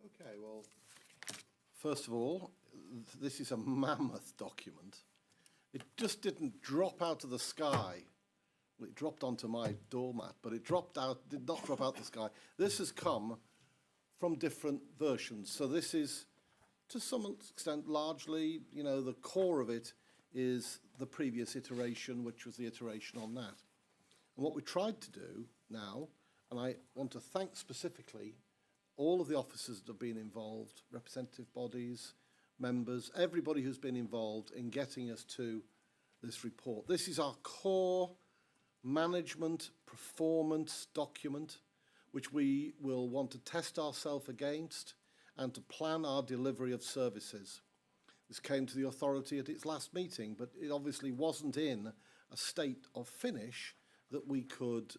Okay, well, first of all, this is a mammoth document. It just didn't drop out of the sky. Well, it dropped onto my doormat, but it did not drop out the sky. This has come from different versions. So this is, to some extent, largely, you know, the core of it is the previous iteration, which was the iteration on that. And what we tried to do now, and I want to thank specifically all of the officers that have been involved, representative bodies, members, everybody who's been involved in getting us to this report. This is our core management performance document, which we will want to test ourselves against and to plan our delivery of services. This came to the authority at its last meeting, but it obviously wasn't in a state of finish that we could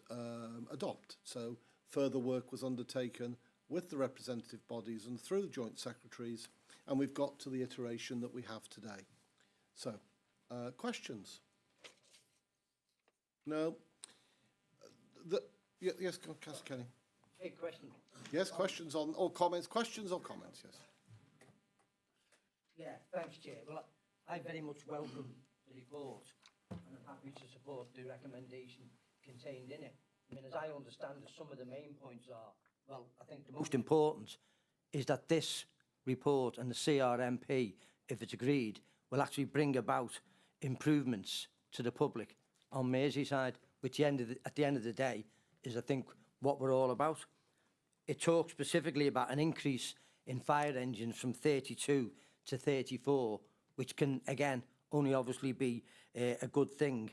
adopt. So further work was undertaken with the representative bodies and through the joint secretaries, and we've got to the iteration that we have today. So, questions? No? Yes, Councillor Kenny. Hey, question. Yes, questions on, or comments? Questions or comments, yes. Yeah, thanks, Chair. Well, I very much welcome the report, and I'm happy to support the recommendation contained in it. I mean, as I understand it, some of the main points are, well, I think the most important is that this report and the CRMP, if it's agreed, will actually bring about improvements to the public on Merseyside, which at the end of the day is, I think, what we're all about. It talks specifically about an increase in fire engines from 32 to 34, which can, again, only obviously be a good thing.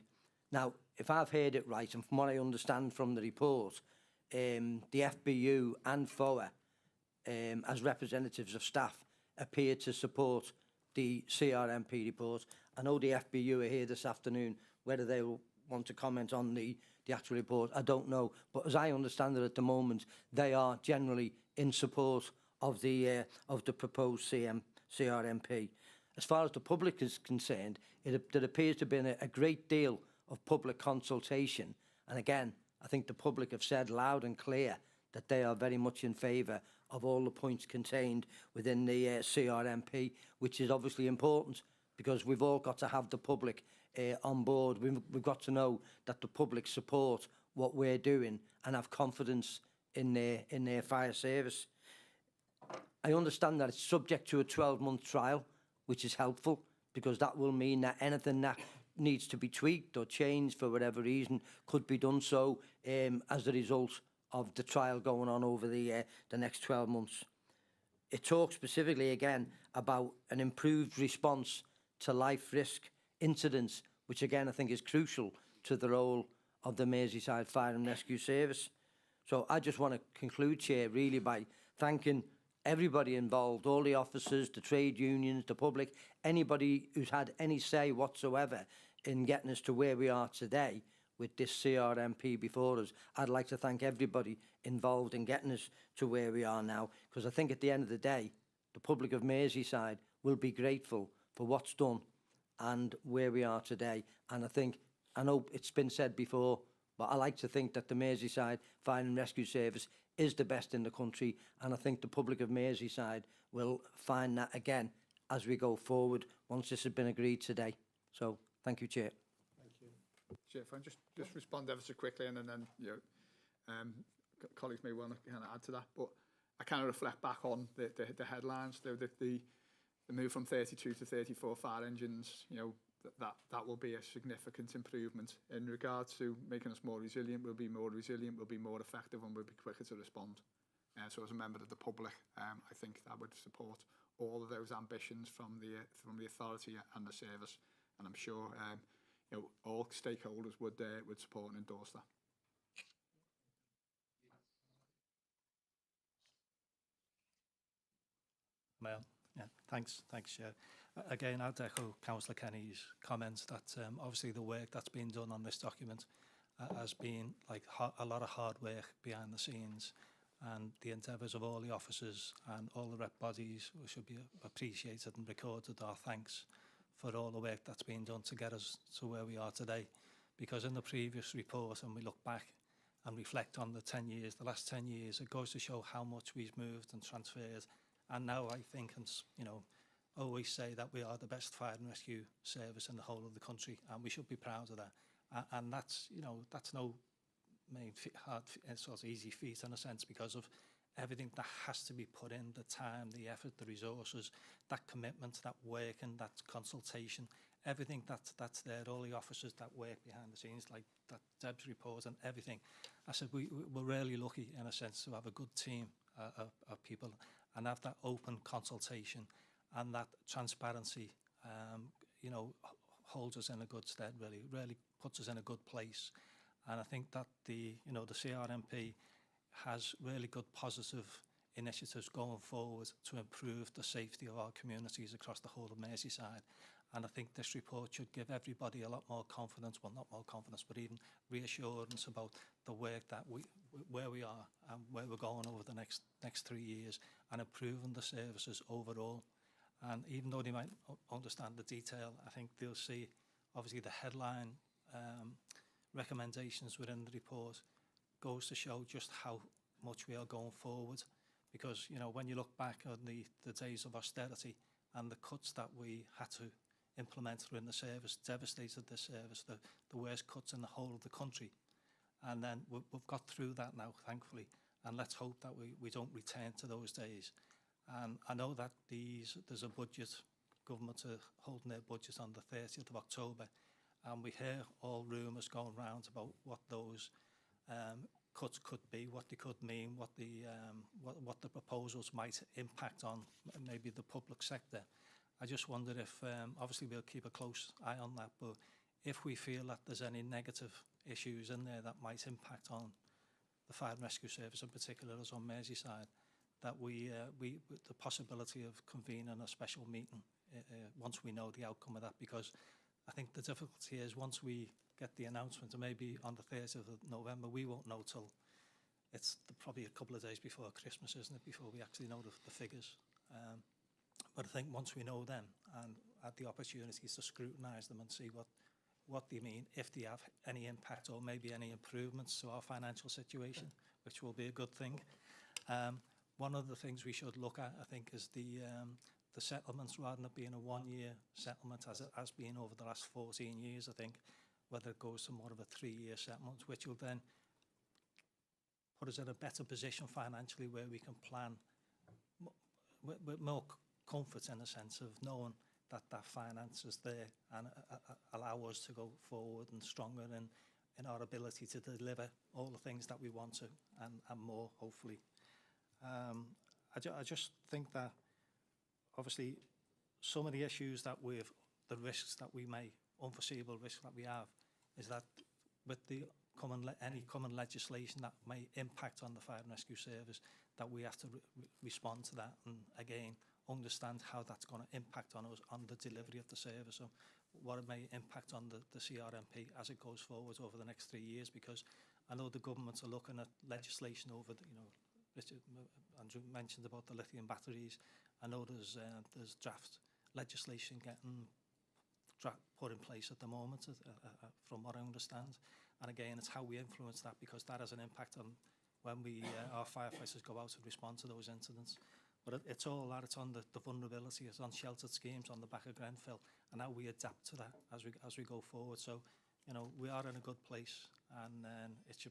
Now, if I've heard it right, and from what I understand from the report, the FBU and FOA, as representatives of staff, appear to support the CRMP report. I know the FBU are here this afternoon. Whether they will want to comment on the actual report, I don't know. But as I understand it at the moment, they are generally in support of the proposed CRMP. As far as the public is concerned, there appears to have been a great deal of public consultation. And again, I think the public have said loud and clear that they are very much in favour of all the points contained within the CRMP, which is obviously important because we've all got to have the public on board. We've got to know that the public support what we're doing and have confidence in their fire service. I understand that it's subject to a 12-month trial, which is helpful because that will mean that anything that needs to be tweaked or changed for whatever reason could be done so as a result of the trial going on over the next 12 months. It talks specifically again about an improved response to life risk incidents, which again I think is crucial to the role of the Merseyside Fire and Rescue Service. So I just want to conclude, Chair, really by thanking everybody involved, all the officers, the trade unions, the public, anybody who's had any say whatsoever in getting us to where we are today with this CRMP before us. I'd like to thank everybody involved in getting us to where we are now, because I think at the end of the day, the public of Merseyside will be grateful for what's done and where we are today. And I know it's been said before, but I like to think that the Merseyside Fire and Rescue Service is the best in the country, and I think the public of Merseyside will find that again as we go forward once this has been agreed today. So, thank you, Chair. Thank you. Chair, if I just respond ever so quickly, and then colleagues may want to kind of add to that, but I kind of reflect back on the headlines, the move from 32 to 34 fire engines, that will be a significant improvement in regards to making us more resilient. We'll be more resilient, we'll be more effective, and we'll be quicker to respond. So as a member of the public, I think that would support all of those ambitions from the authority and the service, and I'm sure you know, all stakeholders would support and endorse that. Mayor. Yeah, thanks, Chair. Again, I'd echo Councillor Kenny's comments that obviously the work that's been done on this document has been like a lot of hard work behind the scenes, and the endeavours of all the officers and all the rep bodies should be appreciated and recorded our thanks for all the work that's been done to get us to where we are today. Because in the previous report, and we look back and reflect on the 10 years, the last 10 years, it goes to show how much we've moved and transferred. And now I think, and you know, always say that we are the best fire and rescue service in the whole of the country, and we should be proud of that. And that's, you know, that's no sort of easy feat in a sense, because of everything that has to be put in, the time, the effort, the resources, that commitment, that work and that consultation, everything that's there, all the officers that work behind the scenes, like that Deb's report and everything. I said we're really lucky in a sense to have a good team of people and have that open consultation and that transparency, you know, holds us in a good stead, really puts us in a good place. And I think that the CRMP has really good positive initiatives going forward to improve the safety of our communities across the whole of Merseyside. And I think this report should give everybody a lot more confidence, well, not more confidence, but even reassurance about the work that where we are and where we're going over the next 3 years, and improving the services overall. And even though they might understand the detail, I think they'll see, obviously, the headline recommendations within the report goes to show just how much we are going forward. Because, you know, when you look back on the days of austerity and the cuts that we had to implement within the service, devastated the service, the worst cuts in the whole of the country. And then we've got through that now, thankfully, and let's hope that we don't return to those days. And I know that there's a budget, government are holding their budget on the 30th of October, and we hear all rumours going round about what those cuts could be, what they could mean, what the proposals might impact on maybe the public sector. I just wonder if, obviously we'll keep a close eye on that, but if we feel that there's any negative issues in there that might impact on the fire and rescue service, in particular as on Merseyside, that the possibility of convening a special meeting once we know the outcome of that, because I think the difficulty is once we get the announcement, and maybe on the 30th of November, we won't know till it's probably a couple of days before Christmas, isn't it, before we actually know the figures. But I think once we know them and have the opportunities to scrutinise them and see what they mean, if they have any impact or maybe any improvements to our financial situation, which will be a good thing. One of the things we should look at, I think, is the settlements, rather than it being a one-year settlement as it has been over the last 14 years, I think, whether it goes to more of a 3-year settlement, which will then put us in a better position financially where we can plan with more comfort, in a sense of knowing that finance is there, and allow us to go forward and stronger in our ability to deliver all the things that we want to, and more, hopefully. I just think that obviously some of the issues that the risks that we may, unforeseeable risks that we have, is that with the any common legislation that may impact on the fire and rescue service, that we have to respond to that, and again understand how that's going to impact on us, on the delivery of the service, or what it may impact on the CRMP as it goes forward over the next 3 years. Because I know the governments are looking at legislation over the, Richard, Andrew mentioned about the lithium batteries. I know there's draft legislation getting put in place at the moment, from what I understand. And again, it's how we influence that, because that has an impact on when our firefighters go out and respond to those incidents. But it's all that, it's on the vulnerability, it's on sheltered schemes on the back of Grenfell, and how we adapt to that as we go forward. So, we are in a good place, and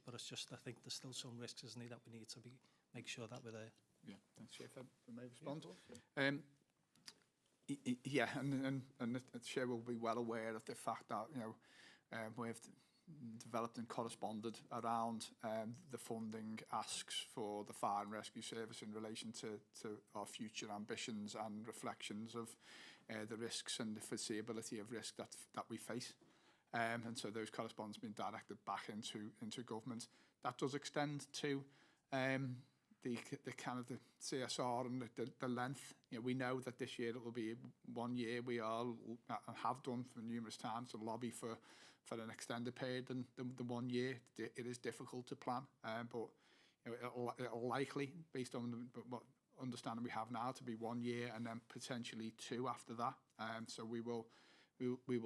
but it's just, I think there's still some risks, isn't there, that we need to make sure that we're there. Yeah, thanks, Chair. If I may respond. Yeah, and the Chair will be well aware of the fact that, with developed and corresponded around the funding asks for the fire and rescue service in relation to our future ambitions and reflections of the risks and the foreseeability of risk that we face. And so those correspondence being directed back into government. That does extend to the kind of the CSR and the length. You know, we know that this year it will be 1 year. We are and have done for numerous times to lobby for an extended period than the 1 year. It is difficult to plan, but you know, it'll likely, based on what understanding we have now, to be 1 year and then potentially 2 after that. So we will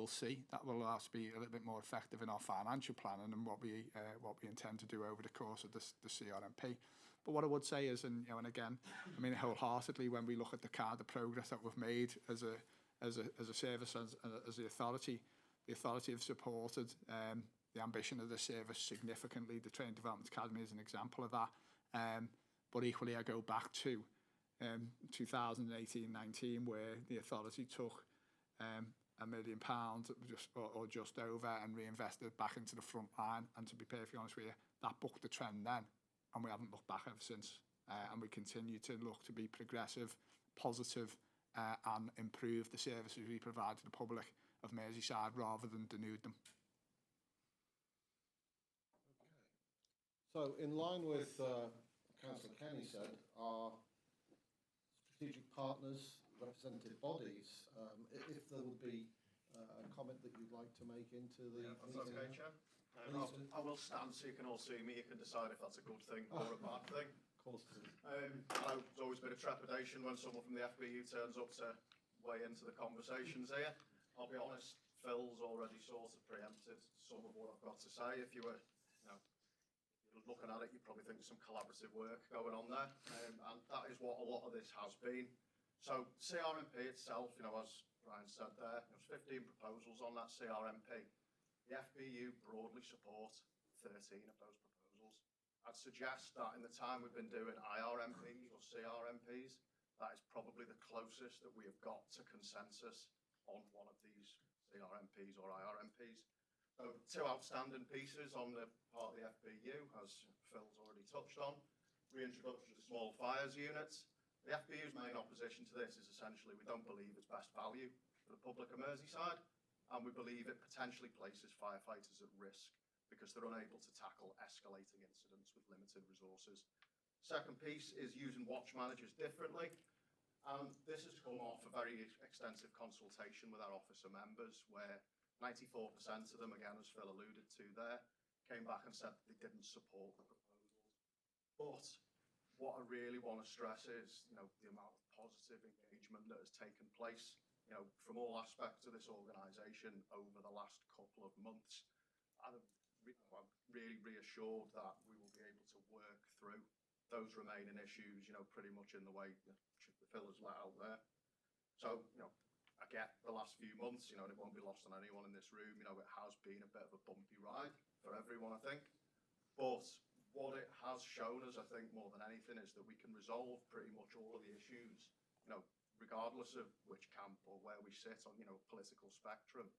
see. That will allow us to be a little bit more effective in our financial planning and what we intend to do over the course of the CRMP. But what I would say is, and you know, and again, I mean wholeheartedly, when we look at the progress that we've made as a service, as the authority have supported the ambition of the service significantly. The Training Development Academy is an example of that. But equally, I go back to 2018-19, where the authority took £1 million just over and reinvested back into the front line. And to be perfectly honest with you, that bucked the trend then, and we haven't looked back ever since. And we continue to look to be progressive, positive, and improve the services we provide to the public of Merseyside rather than denude them. So in line with Councillor Kenny said, our strategic partners, representative bodies, if there would be a comment that you'd like to make into the meeting. Okay, Chair. I will stand so you can all see me. You can decide if that's a good thing or a bad thing. Of course. There's always been a trepidation when someone from the FBU turns up to weigh into the conversations here. I'll be honest, Phil's already sort of preempted some of what I've got to say. If you were, looking at it, you'd probably think there's some collaborative work going on there, and that is what a lot of this has been. So CRMP itself, as Ryan said there, there's 15 proposals on that CRMP. The FBU broadly support 13 of those proposals. I'd suggest that in the time we've been doing IRMPs or CRMPs, that is probably the closest that we have got to consensus on one of these CRMPs or IRMPs. So 2 outstanding pieces on the part of the FBU, as Phil's already touched on. Reintroduction of small fires units. The FBU's main opposition to this is essentially we don't believe it's best value for the public of Merseyside, and we believe it potentially places firefighters at risk because they're unable to tackle escalating incidents with limited resources. Second piece is using watch managers differently. This has come off a very extensive consultation with our officer members, where 94% of them, again, as Phil alluded to there, came back and said they didn't support the proposals. But what I really want to stress is, the amount of positive engagement that has taken place, from all aspects of this organisation over the last couple of months. And I'm really reassured that we will be able to work through those remaining issues, pretty much in the way that Phil has let out there. So, I get the last few months, and it won't be lost on anyone in this room, it has been a bit of a bumpy ride for everyone, I think. But what it has shown us, I think, more than anything, is that we can resolve pretty much all of the issues, regardless of which camp or where we sit on, political spectrum.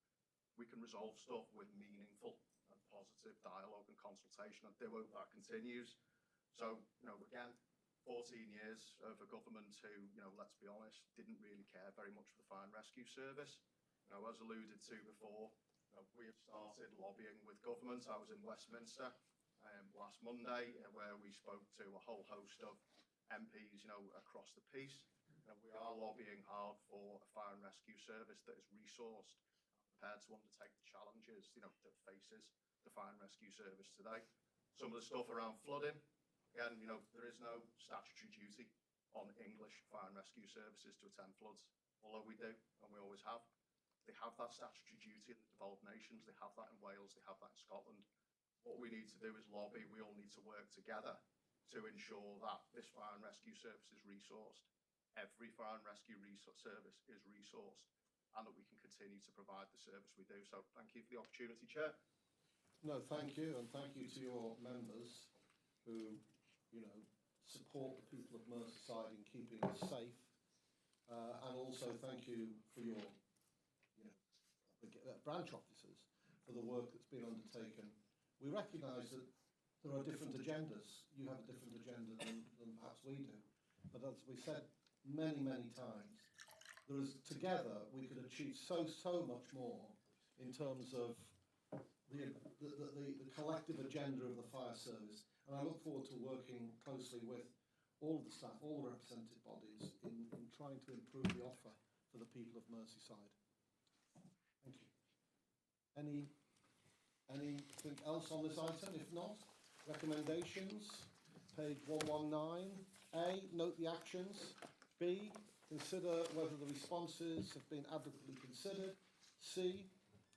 We can resolve stuff with meaningful and positive dialogue and consultation. I do hope that continues. So, again, 14 years of a government who, let's be honest, didn't really care very much for the fire and rescue service. As alluded to before, we have started lobbying with government. I was in Westminster last Monday, where we spoke to a whole host of MPs, across the piece. We are lobbying hard for a fire and rescue service that is resourced and prepared to undertake the challenges, that faces the fire and rescue service today. Some of the stuff around flooding, again, there is no statutory duty on English fire and rescue services to attend floods, although we do, and we always have. They have that statutory duty in the devolved nations. They have that in Wales. They have that in Scotland. What we need to do is lobby. We all need to work together to ensure that this fire and rescue service is resourced. Every fire and rescue service is resourced, and that we can continue to provide the service we do. So thank you for the opportunity, Chair. No, thank you, and thank you to your members who, support the people of Merseyside in keeping us safe. And also thank you for your branch officers for the work that's been undertaken. We recognise that there are different agendas. You have a different agenda than perhaps we do. But as we said many, many times, there is, together we could achieve so much more in terms of the collective agenda of the fire service. And I look forward to working closely with all the staff, all the represented bodies in trying to improve the offer for the people of Merseyside. Thank you. Anything else on this item? If not, recommendations, page 119. A, note the actions. B, consider whether the responses have been adequately considered. C,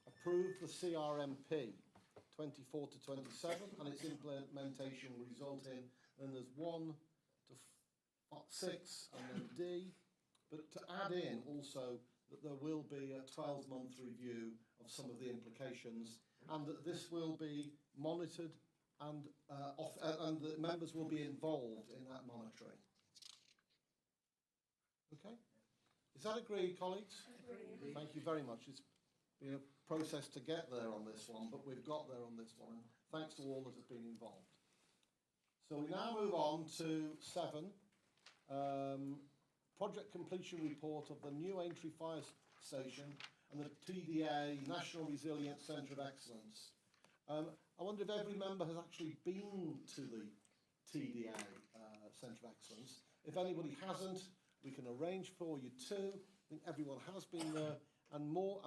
approve the CRMP 24 to 27 and its implementation will result in, then there's 1 to 6 and then D, but to add in also that there will be a 12-month review of some of the implications and that this will be monitored and the members will be involved in that monitoring. Okay? Is that agreed, colleagues? Agreed. Thank you very much. It's been a process to get there on this one, but we've got there on this one, and thanks to all that have been involved. So we now move on to 7, project completion report of the new Aintree Fire Station and the TDA National Resilience Centre of Excellence. I wonder if every member has actually been to the TDA Centre of Excellence. If anybody hasn't, we can arrange for you to. I think everyone has been there, and more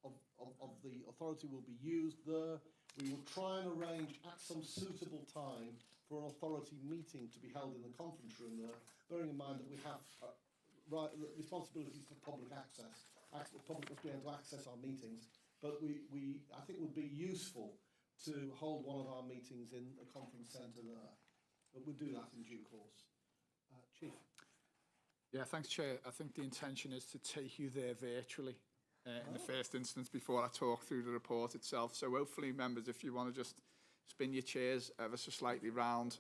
of the authority will be used there. We will try and arrange at some suitable time for an authority meeting to be held in the conference room there, bearing in mind that we have responsibilities for public access. The public must be able to access our meetings, but I think it would be useful to hold one of our meetings in the conference centre there. But we'll do that in due course. Chief. Yeah, thanks, Chair. I think the intention is to take you there virtually in the first instance before I talk through the report itself. So hopefully, members, if you want to just spin your chairs ever so slightly round,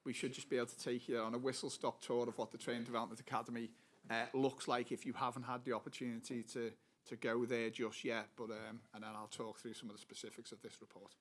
we should just be able to take you on a whistle-stop tour of what the Training Development Academy looks like if you haven't had the opportunity to go there just yet. But and then I'll talk through some of the specifics of this report.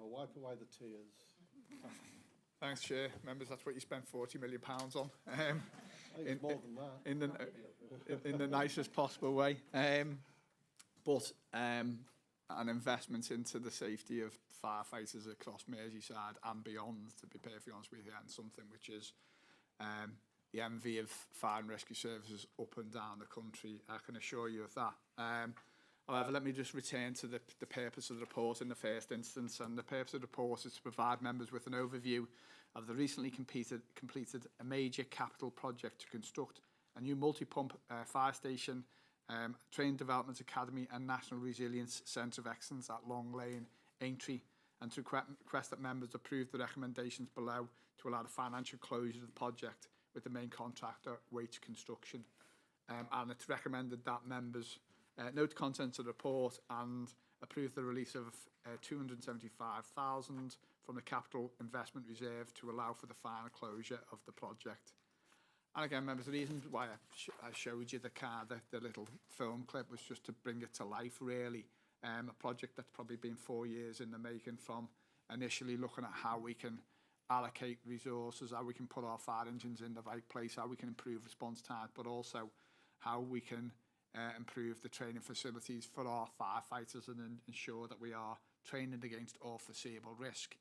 I'll wipe away the tears. Thanks, Chair. Members, that's what you spent £40 million on. I think it's more than that. In the nicest possible way. but an investment into the safety of firefighters across Merseyside and beyond, to be perfectly honest with you, and something which is the envy of fire and rescue services up and down the country. I can assure you of that. However, let me just return to the purpose of the report in the first instance. And the purpose of the report is to provide members with an overview of the recently completed a major capital project to construct a new multi-pump fire station, Training Development Academy and National Resilience Centre of Excellence at Long Lane, Aintree, and to request that members approve the recommendations below to allow the financial closure of the project with the main contractor, Waite Construction. And it's recommended that members note the contents of the report and approve the release of 275,000 from the Capital Investment Reserve to allow for the final closure of the project. And again, members, the reason why I showed you the little film clip was just to bring it to life, really. A project that's probably been 4 years in the making, from initially looking at how we can allocate resources, how we can put our fire engines in the right place, how we can improve response time, but also how we can improve the training facilities for our firefighters and ensure that we are training against all foreseeable risk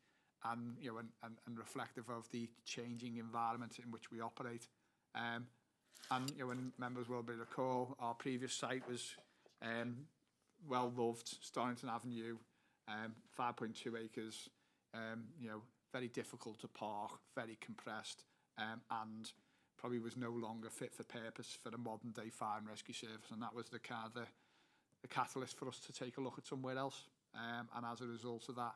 and, you know, and reflective of the changing environment in which we operate. And, you know, when members will be recall, our previous site was well loved, Storrington Avenue, 5.2 acres, you know, very difficult to park, very compressed, and probably was no longer fit for purpose for the modern day fire and rescue service. And that was the catalyst for us to take a look at somewhere else. And as a result of that,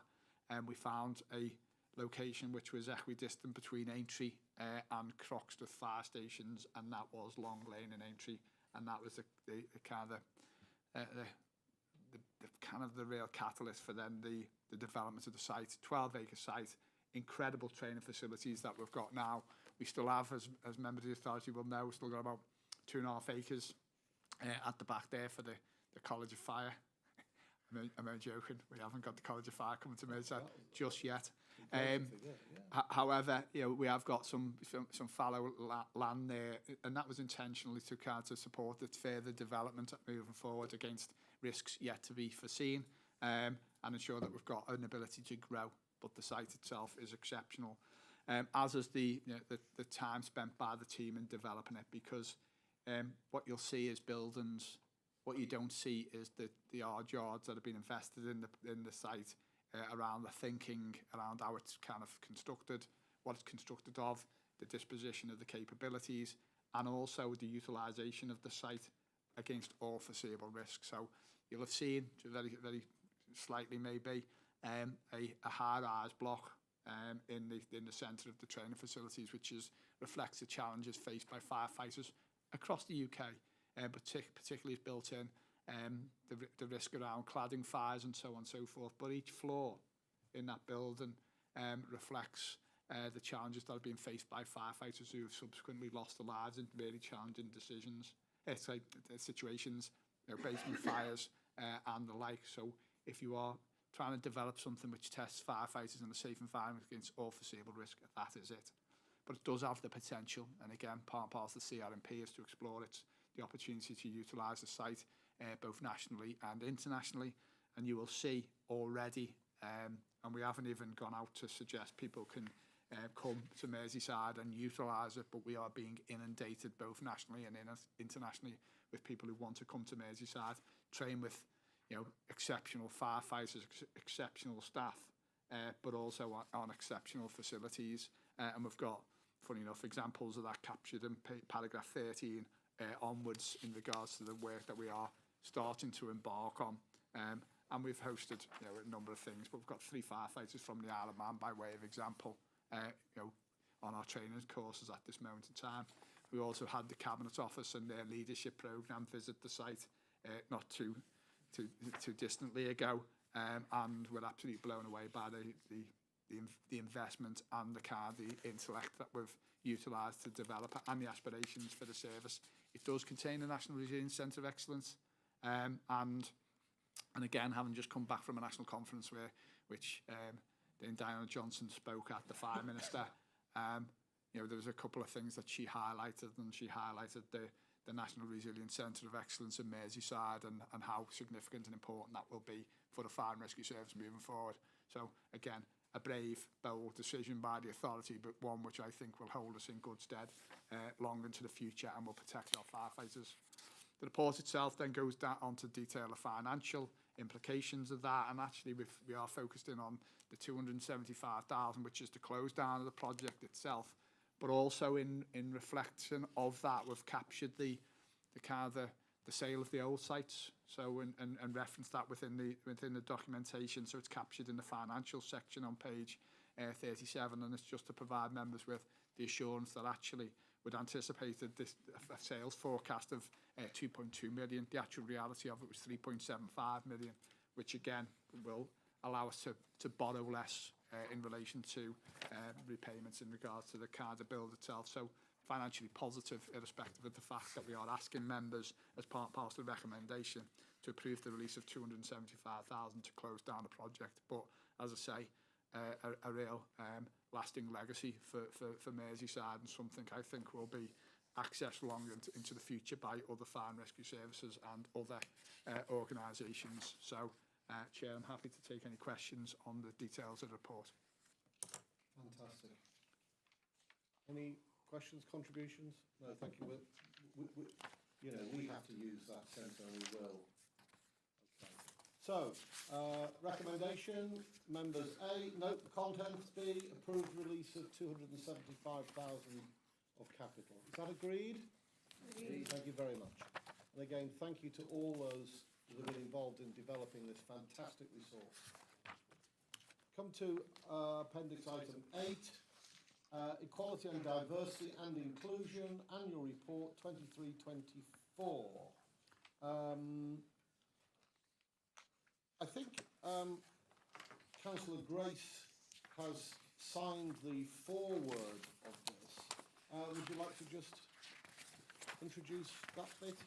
we found a location which was equidistant between Aintree and Croxteth fire stations, and that was Long Lane and Aintree, and that was the real catalyst for then the development of the site. 12-acre site, incredible training facilities that we've got now. We still have, as members of the authority will know, we've still got about 2.5 acres at the back there for the College of Fire. I'm only joking. We haven't got the College of Fire coming to Merseyside just yet. However, you know, we have got some fallow land there, and that was intentionally to support the further development moving forward against risks yet to be foreseen, and ensure that we've got an ability to grow. But the site itself is exceptional, as is the time spent by the team in developing it, because what you'll see is buildings. What you don't see is the hard yards that have been invested in the site, around the thinking, around how it's kind of constructed, what it's constructed of, the disposition of the capabilities, and also the utilisation of the site against all foreseeable risks. So you'll have seen, very, very slightly maybe, a high-rise block in the centre of the training facilities, which reflects the challenges faced by firefighters across the UK. But particularly is built in the risk around cladding fires and so on and so forth. But each floor in that building reflects the challenges that are being faced by firefighters who have subsequently lost their lives in really challenging situations, you know, basement fires and the like. So if you are trying to develop something which tests firefighters in a safe environment against all foreseeable risk, that is it. But it does have the potential, and again, part of the CRMP is to explore the opportunity to utilise the site both nationally and internationally. And you will see already, and we haven't even gone out to suggest people can come to Merseyside and utilise it, but we are being inundated both nationally and internationally with people who want to come to Merseyside, train with, you know, exceptional firefighters, exceptional staff, but also on exceptional facilities. And we've got, funny enough, examples of that captured in paragraph 13 onwards in regards to the work that we are starting to embark on. And we've hosted, you know, a number of things, but we've got 3 firefighters from the Isle of Man, by way of example, you know, on our training courses at this moment in time. We also had the Cabinet Office and their leadership programme visit the site not too distantly ago, and we're absolutely blown away by the investment and the intellect that we've utilised to develop it, and the aspirations for the service. It does contain a National Resilience Centre of Excellence, and again, having just come back from a national conference which Dame Diana Johnson spoke at, the Fire Minister, you know, there was a couple of things that she highlighted, and she highlighted the National Resilience Centre of Excellence in Merseyside and how significant and important that will be for the Fire and Rescue Service moving forward. So again, a brave, bold decision by the authority, but one which I think will hold us in good stead long into the future and will protect our firefighters. The report itself then goes down on to detail the financial implications of that, and actually we are focused in on the 275,000, which is the close down of the project itself, but also in reflection of that, we've captured the sale of the old sites, so and reference that within the documentation, so it's captured in the financial section on page 37, and it's just to provide members with the assurance that actually we'd anticipated a sales forecast of 2.2 million. The actual reality of it was 3.75 million, which again will allow us to borrow less in relation to repayments in regards to the CARDA build itself. So financially positive, irrespective of the fact that we are asking members as part of the recommendation to approve the release of 275,000 to close down the project. But as I say, a real lasting legacy for Merseyside, and something I think will be accessed long into the future by other fire and rescue services and other organisations. So, Chair, I'm happy to take any questions on the details of the report. Fantastic. Any questions, contributions? No, thank you. We have to use that centre, and we will. Okay. So, recommendation, members A, note the contents. B, approved release of 275,000 of capital. Is that agreed? Agreed. Thank you very much. And again, thank you to all those that have been involved in developing this fantastic resource. Come to appendix item 8, Equality and Diversity and Inclusion, Annual Report 23-24. I think Councillor Grace has signed the foreword of this. Would you like to just introduce that bit?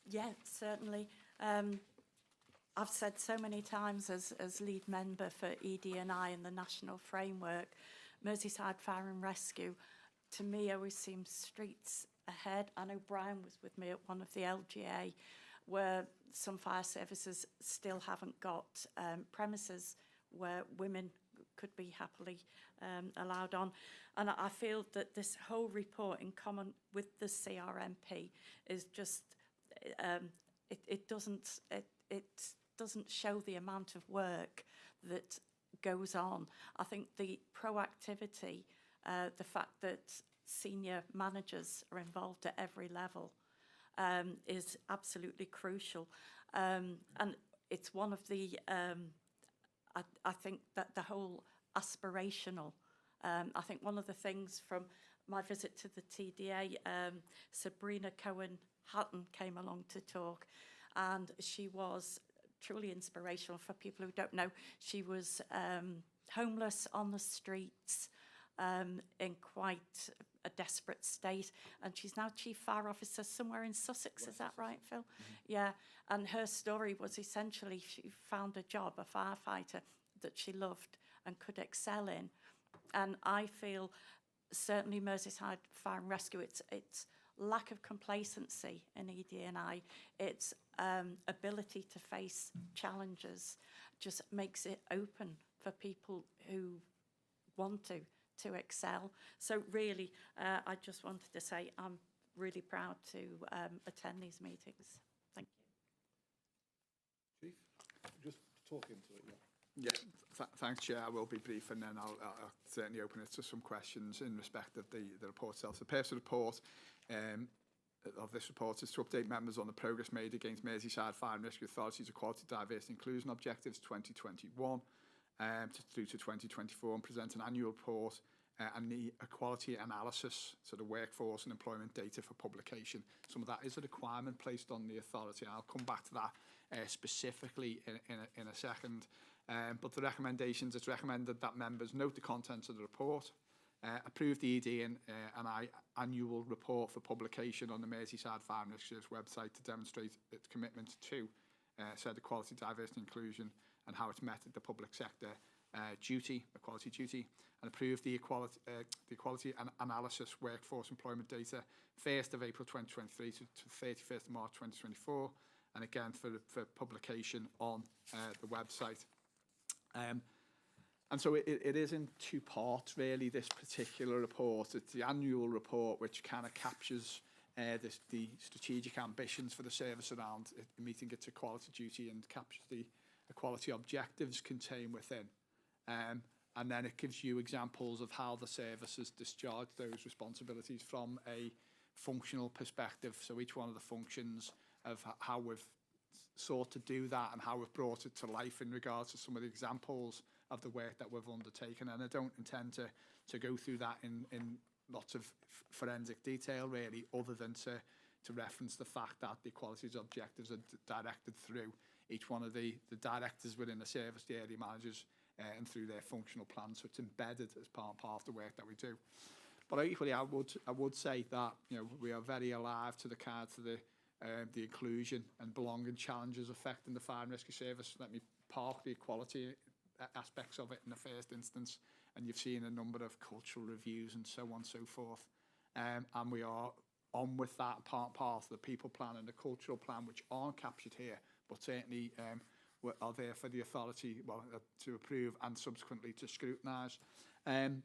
Yeah, certainly. I've said so many times as lead member for ED&I and the national framework, Merseyside Fire and Rescue, to me always seems streets ahead. I know Brian was with me at one of the LGA where some fire services still haven't got premises where women could be happily allowed on. And I feel that this whole report, in common with the CRMP, is just, it doesn't show the amount of work that goes on. I think the proactivity, the fact that senior managers are involved at every level is absolutely crucial. And it's one of the, I think that the whole aspirational, I think one of the things from my visit to the TDA, Sabrina Cohen-Hatton came along to talk, and she was truly inspirational. For people who don't know, she was homeless on the streets in quite a desperate state, and she's now Chief Fire Officer somewhere in Sussex. Is that right, Phil? Mm-hmm. Yeah, and her story was essentially she found a job, a firefighter, that she loved and could excel in. And I feel certainly Merseyside Fire and Rescue, it's lack of complacency in ED&I, its ability to face challenges just makes it open for people who want to excel. So really, I just wanted to say I'm really proud to attend these meetings. Thank you. Chief, just talk into it, yeah. Yeah, thanks, Chair. I will be brief, and then I'll certainly open it to some questions in respect of the report itself. The purpose of the report, of this report, is to update members on the progress made against Merseyside Fire and Rescue Authority's Equality, Diversity and Inclusion Objectives 2021 through to 2024, and present an annual report and the equality analysis, so the workforce and employment data for publication. Some of that is a requirement placed on the authority. I'll come back to that specifically in a second. But the recommendations, it's recommended that members note the contents of the report, approve the ED&I annual report for publication on the Merseyside Fire and Rescue website to demonstrate its commitment to said equality, diversity and inclusion, and how it's met the public sector equality duty, and approved the equality and analysis workforce employment data 1st of April 2023 to 31st of March 2024, and again for publication on the website. And so it is in two parts, really, this particular report. It's the annual report, which kind of captures the strategic ambitions for the service around meeting its equality duty and captures the equality objectives contained within. And then it gives you examples of how the service has discharged those responsibilities from a functional perspective. So each one of the functions of how we've sought to do that and how we've brought it to life in regards to some of the examples of the work that we've undertaken. And I don't intend to go through that in lots of forensic detail, really, other than to reference the fact that the equality objectives are directed through each one of the directors within the service, the area managers, and through their functional plans. So it's embedded as part of the work that we do. But equally, I would say that, you know, we are very alive to the inclusion and belonging challenges affecting the fire and rescue service. Let me park the equality aspects of it in the first instance, and you've seen a number of cultural reviews and so on and so forth. And we are on with that part of the people plan and the cultural plan, which aren't captured here, but certainly are there for the authority to approve and subsequently to scrutinise. And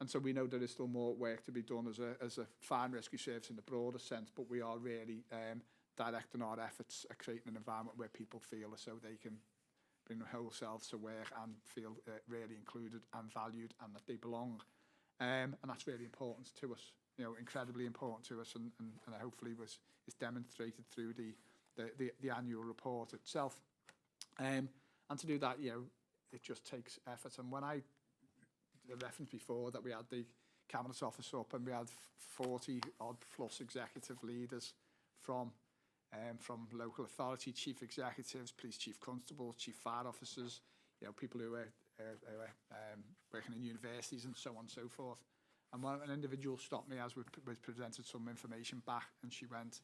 so we know there is still more work to be done as a fire and rescue service in the broader sense, but we are really directing our efforts at creating an environment where people feel as though they can bring their whole selves to work and feel really included and valued and that they belong. And that's really important to us, you know, incredibly important to us, and hopefully is demonstrated through the annual report itself. And to do that, you know, it just takes effort. And when I referenced before that we had the Cabinet Office up and we had 40 odd plus executive leaders from local authority, chief executives, police chief constables, chief fire officers, you know, people who are working in universities and so on and so forth. And when an individual stopped me as we presented some information back, and she went,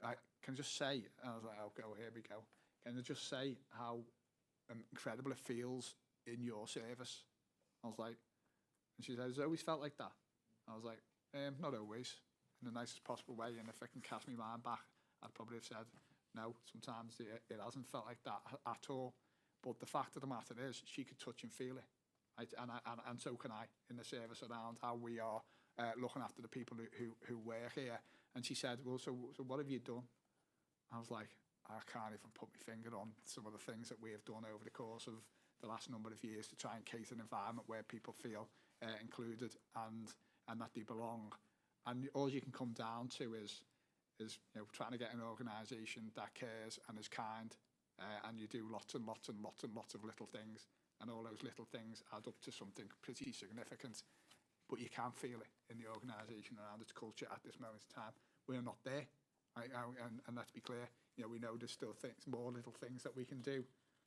I can just say, and I was like, okay, well, here we go. Can I just say how incredible it feels in your service? I was like, and she said, has it always felt like that? I was like, not always, in the nicest possible way. And if I can cast my mind back, I'd probably have said, no, sometimes it hasn't felt like that at all. But the fact of the matter is, she could touch and feel it. Right? And so can I, in the service, around how we are looking after the people who work here. And she said, well, so what have you done? I was like, I can't even put my finger on some of the things that we have done over the course of the last number of years to try and create an environment where people feel included and that they belong. And all you can come down to is you know, trying to get an organisation that cares and is kind, and you do lots and lots and lots and lots of little things, and all those little things add up to something pretty significant. But you can feel it in the organisation around its culture at this moment in time. We're not there, right? And let's be clear, you know, we know there's still more little things that we can do,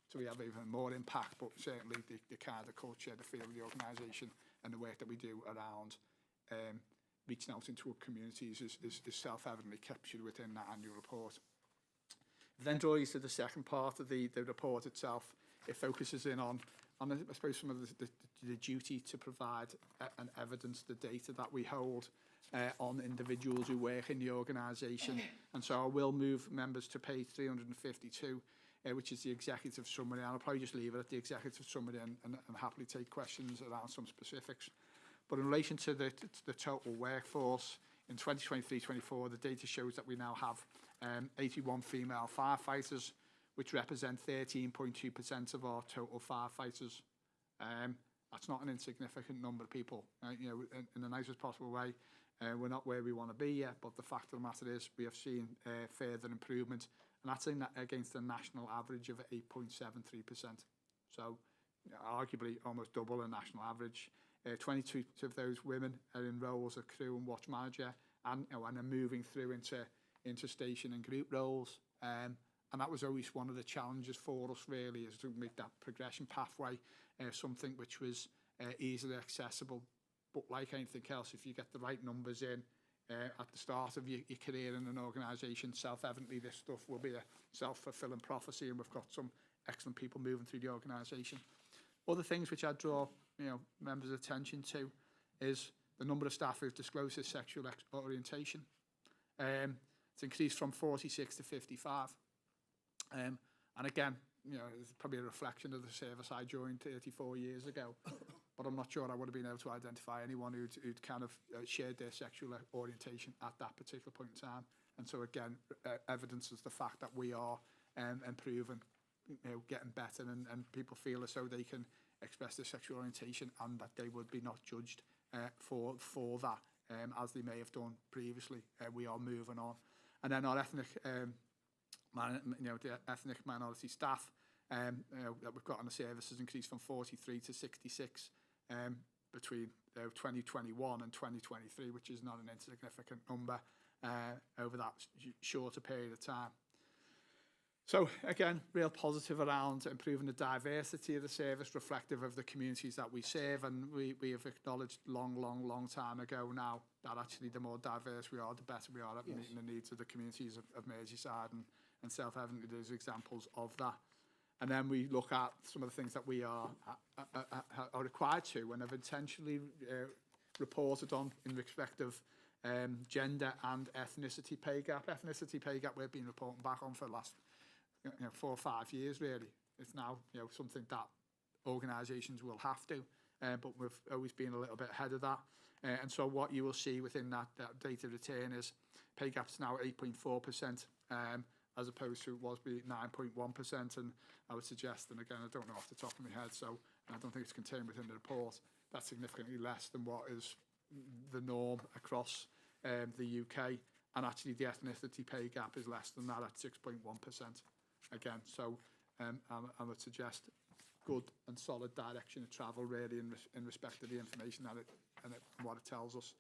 so we have even more impact. But certainly the kind of culture, the feel of the organisation, and the work that we do around reaching out into our communities is self-evidently captured within that annual report. Then draw you to the second part of the report itself. It focuses in on I suppose some of the duty to provide and evidence the data that we hold on individuals who work in the organisation. And so I will move members to page 352, which is the executive summary. And I'll probably just leave it at the executive summary and happily take questions around some specifics. But in relation to the total workforce, in 2023-24, the data shows that we now have 81 female firefighters, which represent 13.2% of our total firefighters. That's not an insignificant number of people. You know, in the nicest possible way, we're not where we want to be yet, but the fact of the matter is we have seen further improvement, and that's against the national average of 8.73%. So, arguably almost double the national average. 22 of those women are in roles of crew and watch manager, and are moving through into station and group roles. And that was always one of the challenges for us, really, is to make that progression pathway something which was easily accessible. But like anything else, if you get the right numbers in at the start of your career in an organisation, self-evidently this stuff will be a self-fulfilling prophecy, and we've got some excellent people moving through the organisation. Other things which I draw, members' attention to is the number of staff who've disclosed their sexual orientation. It's increased from 46 to 55. And again, it's probably a reflection of the service I joined 34 years ago. But I'm not sure I would have been able to identify anyone who'd kind of shared their sexual orientation at that particular point in time. And so again, evidences the fact that we are improving, getting better, and people feel as though they can express their sexual orientation and that they would be not judged for that, as they may have done previously. We are moving on. And then our ethnic, the ethnic minority staff that we've got on the service has increased from 43 to 66 between 2021 and 2023, which is not an insignificant number over that shorter period of time. So again, real positive around improving the diversity of the service, reflective of the communities that we serve, and we have acknowledged long time ago now that actually the more diverse we are, the better we are at meeting the needs of the communities of Merseyside, and self-evidently there's examples of that. And then we look at some of the things that we are required to and have intentionally reported on in respect of gender and ethnicity pay gap. Ethnicity pay gap we've been reporting back on for the last 4 or 5 years, really. It's now something that organisations will have to, but we've always been a little bit ahead of that. And so what you will see within that data return is pay gap's now 8.4%, as opposed to it was 9.1%. And I would suggest, and again, I don't know off the top of my head, so I don't think it's contained within the report, that's significantly less than what is the norm across the UK. And actually the ethnicity pay gap is less than that at 6.1%. Again, so I would suggest good and solid direction of travel, really, in respect to the information that and what it tells us.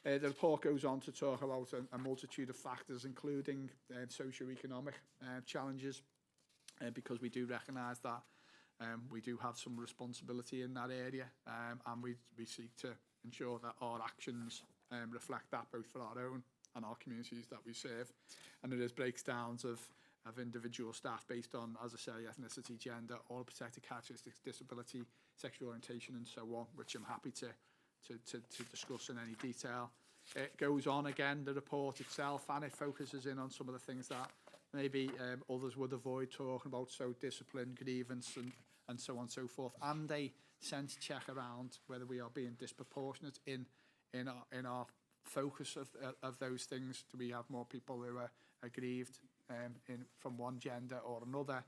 The report goes on to talk about a multitude of factors, including socio-economic challenges, because we do recognise that we do have some responsibility in that area, and we seek to ensure that our actions reflect that, both for our own and our communities that we serve. And there is breakdowns of individual staff based on, as I say, ethnicity, gender, all protected characteristics, disability, sexual orientation, and so on, which I'm happy to discuss in any detail. It goes on again, the report itself, and it focuses in on some of the things that maybe others would avoid talking about, so discipline, grievance, and so on and so forth, and a sense check around whether we are being disproportionate in our focus of those things. Do we have more people who are aggrieved from one gender or another,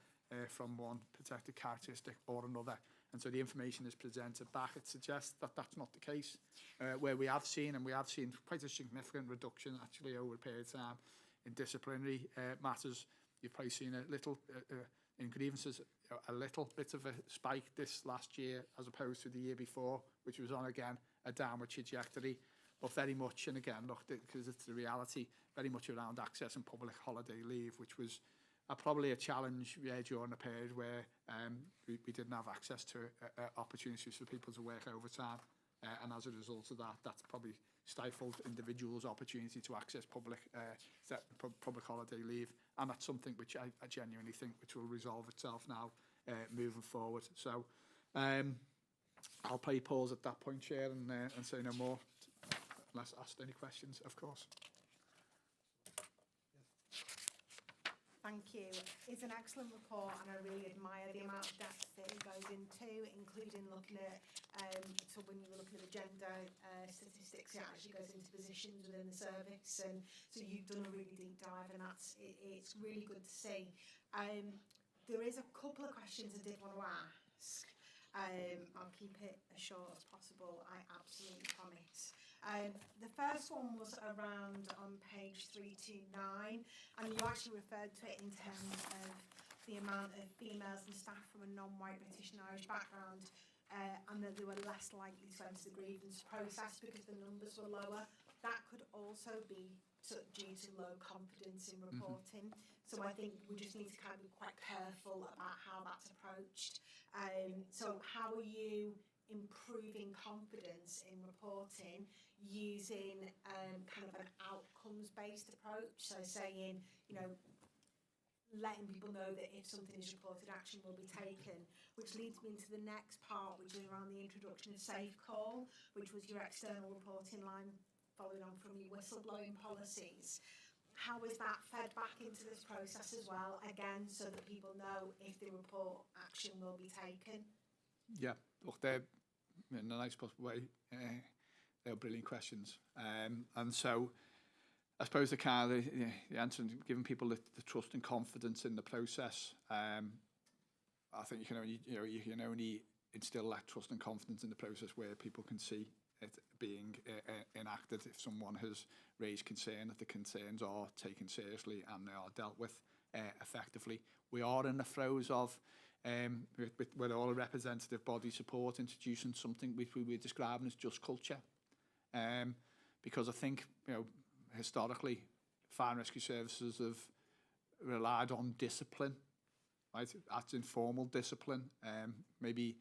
from one protected characteristic or another? And so the information is presented back. It suggests that that's not the case. Where we have seen quite a significant reduction actually over a period of time in disciplinary matters. You've probably seen a little in grievances, a little bit of a spike this last year as opposed to the year before, which was on again a downward trajectory. But very much, and again, look, because it's the reality, very much around access and public holiday leave, which was probably a challenge during a period where we didn't have access to opportunities for people to work overtime. And as a result of that, that's probably stifled individuals' opportunity to access public holiday leave. And that's something which I genuinely think which will resolve itself now moving forward. So I'll probably pause at that point, Chair, and say no more, unless asked any questions, of course. Thank you. It's an excellent report, and I really admire the amount of depth that it goes into, including looking at, so when you were looking at the gender statistics, it actually goes into positions within the service, and so you've done a really deep dive, and it's really good to see. There is a couple of questions I did want to ask. I'll keep it as short as possible, I absolutely promise. The first one was around on page 329, and you actually referred to it in terms of the amount of females and staff from a non-white British and Irish background, and that they were less likely to enter the grievance process because the numbers were lower. That could also be due to low confidence in reporting. So I think we just need to kind of be quite careful about how that's approached. So how are you improving confidence in reporting using kind of an outcomes-based approach? So saying, letting people know that if something is reported, action will be taken, which leads me into the next part, which is around the introduction of Safe Call, which was your external reporting line following on from your whistleblowing policies. How is that fed back into this process as well, again, so that people know if they report, action will be taken? Yeah, look, they're, in a nice possible way, they're brilliant questions. And so, I suppose the kind of the answer, giving people the trust and confidence in the process. I think you can only instill that trust and confidence in the process where people can see it being enacted. If someone has raised concern, that the concerns are taken seriously and they are dealt with effectively. We are in the throes of, with all the representative body support, introducing something which we were describing as just culture, because I think historically, fire and rescue services have relied on discipline, right? That's informal discipline, maybe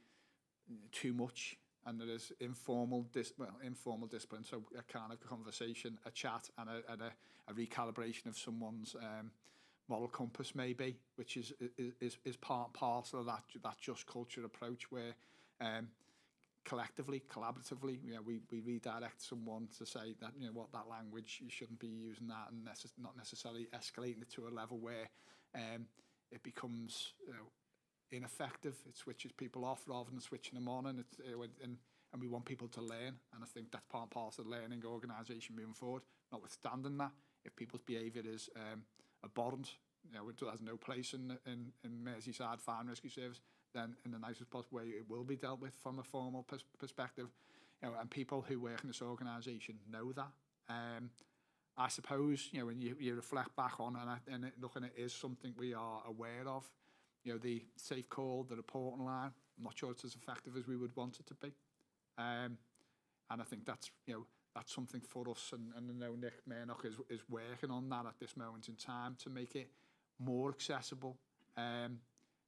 too much, and there is informal discipline. So a kind of conversation, a chat, and a recalibration of someone's moral compass, maybe, which is part and parcel of that just culture approach, where collectively, collaboratively, we redirect someone to say that, what, that language, you shouldn't be using that, and not necessarily escalating it to a level where it becomes ineffective. It switches people off rather than switching them on, and and we want people to learn, and I think that's part and parcel of learning organisation moving forward. Notwithstanding that, if people's behaviour is abhorrent, it has no place in Merseyside Fire and Rescue Service, then in the nicest possible way it will be dealt with from a formal perspective. And people who work in this organisation know that. I suppose, when you reflect back on, and it is something we are aware of, the Safe Call, the reporting line, I'm not sure it's as effective as we would want it to be. And I think that's something for us, and I know Nick Murdoch is working on that at this moment in time to make it more accessible,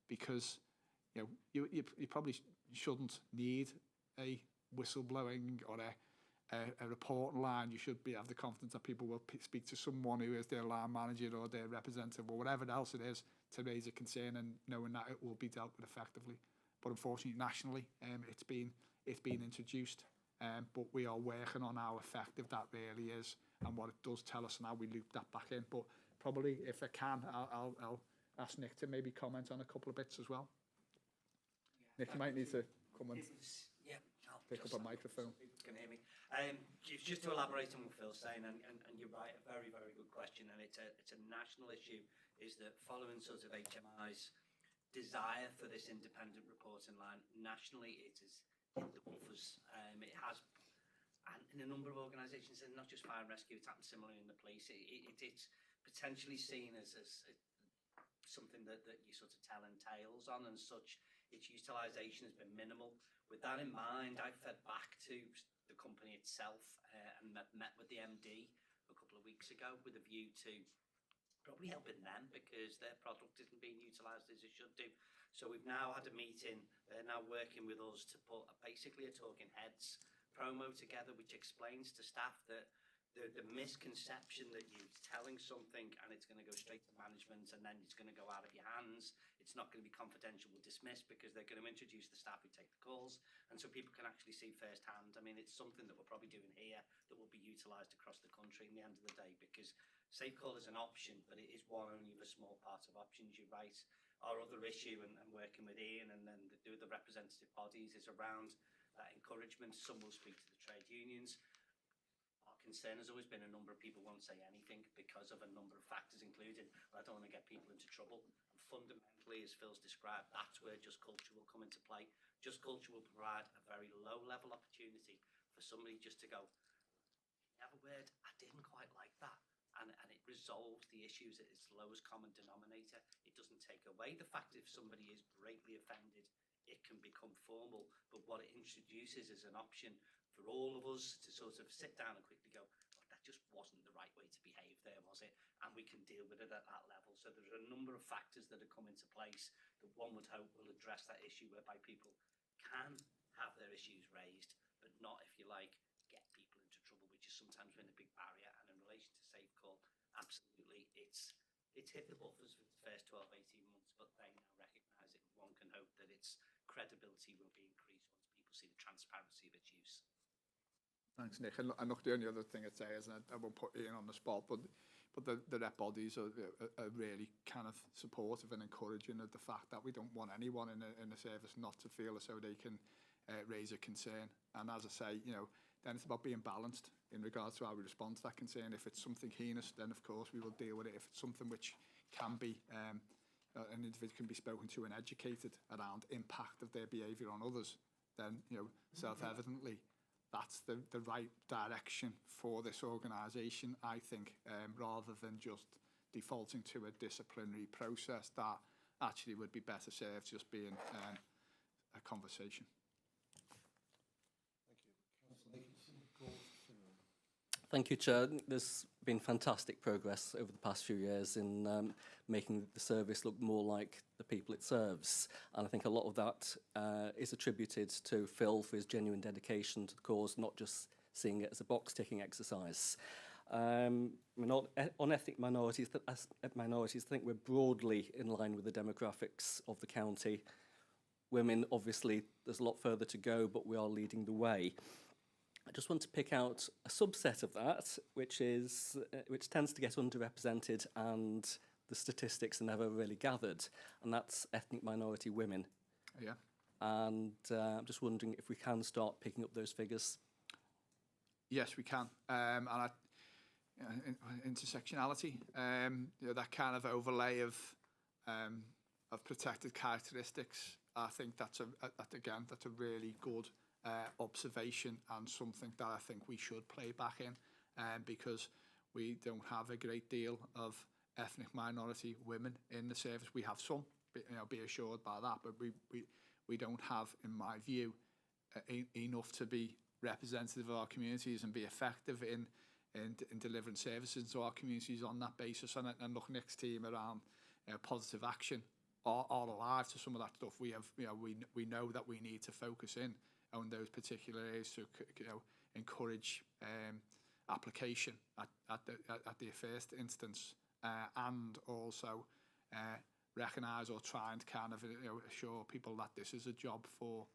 because you probably shouldn't need a whistleblowing or a reporting line. You should have the confidence that people will speak to someone who is their line manager or their representative or whatever else it is to raise a concern, and knowing that it will be dealt with effectively. But unfortunately, nationally, it's been introduced, but we are working on how effective that really is and what it does tell us, and how we loop that back in. But probably, if I can, I'll ask Nick to maybe comment on a couple of bits as well. Nick, you might need to come and pick up a microphone. People can hear me. Just to elaborate on what Phil's saying, and you're right, a very, very good question, and it's a national issue, is that following sort of HMI's desire for this independent reporting line, nationally it is in the buffers. It has, and in a number of organisations, and not just fire and rescue, it's happened similarly in the police. It's potentially seen as something that you sort of telling tales on, and such. Its utilisation has been minimal. With that in mind, I fed back to the company itself and met with the MD a couple of weeks ago with a view to probably helping them, because their product isn't being utilised as it should do. So we've now had a meeting. They're now working with us to put basically a Talking Heads promo together, which explains to staff that the misconception that you're telling something and it's going to go straight to management and then it's going to go out of your hands, it's not going to be confidential or dismissed, because they're going to introduce the staff who take the calls, and so people can actually see firsthand. I mean, it's something that we're probably doing here that will be utilised across the country in the end of the day, because Safe Call is an option, but it is one only of a small part of options. You're right. Our other issue, and working with Ian and then the representative bodies, is around that encouragement. Some will speak to the trade unions. Concern has always been a number of people won't say anything because of a number of factors, including, I don't want to get people into trouble. And fundamentally, as Phil's described, that's where Just Culture will come into play. Just Culture will provide a very low-level opportunity for somebody just to go, you have a word, I didn't quite like that. And it resolves the issues at its lowest common denominator. It doesn't take away the fact if somebody is greatly offended, it can become formal. But what it introduces is an option for all of us to sort of sit down and quickly go, oh, that just wasn't the right way to behave there, was it? And we can deal with it at that level. So there's a number of factors that have come into place that one would hope will address that issue, whereby people can have their issues raised, but not, if you like, get people into trouble, which has sometimes been a big barrier. And in relation to Safe Call, absolutely, it's it's hit the buffers for the first 12, 18 months, but they now recognise it. One can hope that its credibility will be increased once people see the transparency of its use. Thanks, Nick. And look, the only other thing I'd say is, and I won't put Ian on the spot, but the rep bodies are really kind of supportive and encouraging of the fact that we don't want anyone in the service not to feel as though they can raise a concern. And as I say, you know, then it's about being balanced in regards to how we respond to that concern. If it's something heinous, then of course we will deal with it. If it's something which can be, an individual can be spoken to and educated around impact of their behaviour on others, then, you know, self-evidently, that's the right direction for this organisation, I think, rather than just defaulting to a disciplinary process that actually would be better served just being a conversation. Thank you, Chair. There's been fantastic progress over the past few years in making the service look more like the people it serves. And I think a lot of that is attributed to Phil for his genuine dedication to the cause, not just seeing it as a box-ticking exercise. On ethnic minorities, I think we're broadly in line with the demographics of the county. Women, obviously, there's a lot further to go, but we are leading the way. I just want to pick out a subset of that, which tends to get underrepresented and the statistics are never really gathered, and that's ethnic minority women. Yeah. And I'm just wondering if we can start picking up those figures. Yes, we can. Intersectionality, you know, that kind of overlay of protected characteristics. I think that's a really good observation and something that I think we should play back in, because we don't have a great deal of ethnic minority women in the service. We have some, be assured by that, but we don't have, in my view, enough to be representative of our communities and be effective in delivering services to our communities on that basis. And look, Nick's team around positive action are alive to some of that stuff. We have, we know that we need to focus in on those particular areas to, encourage application at the first instance, and also recognise or try and kind of assure people that this is a job for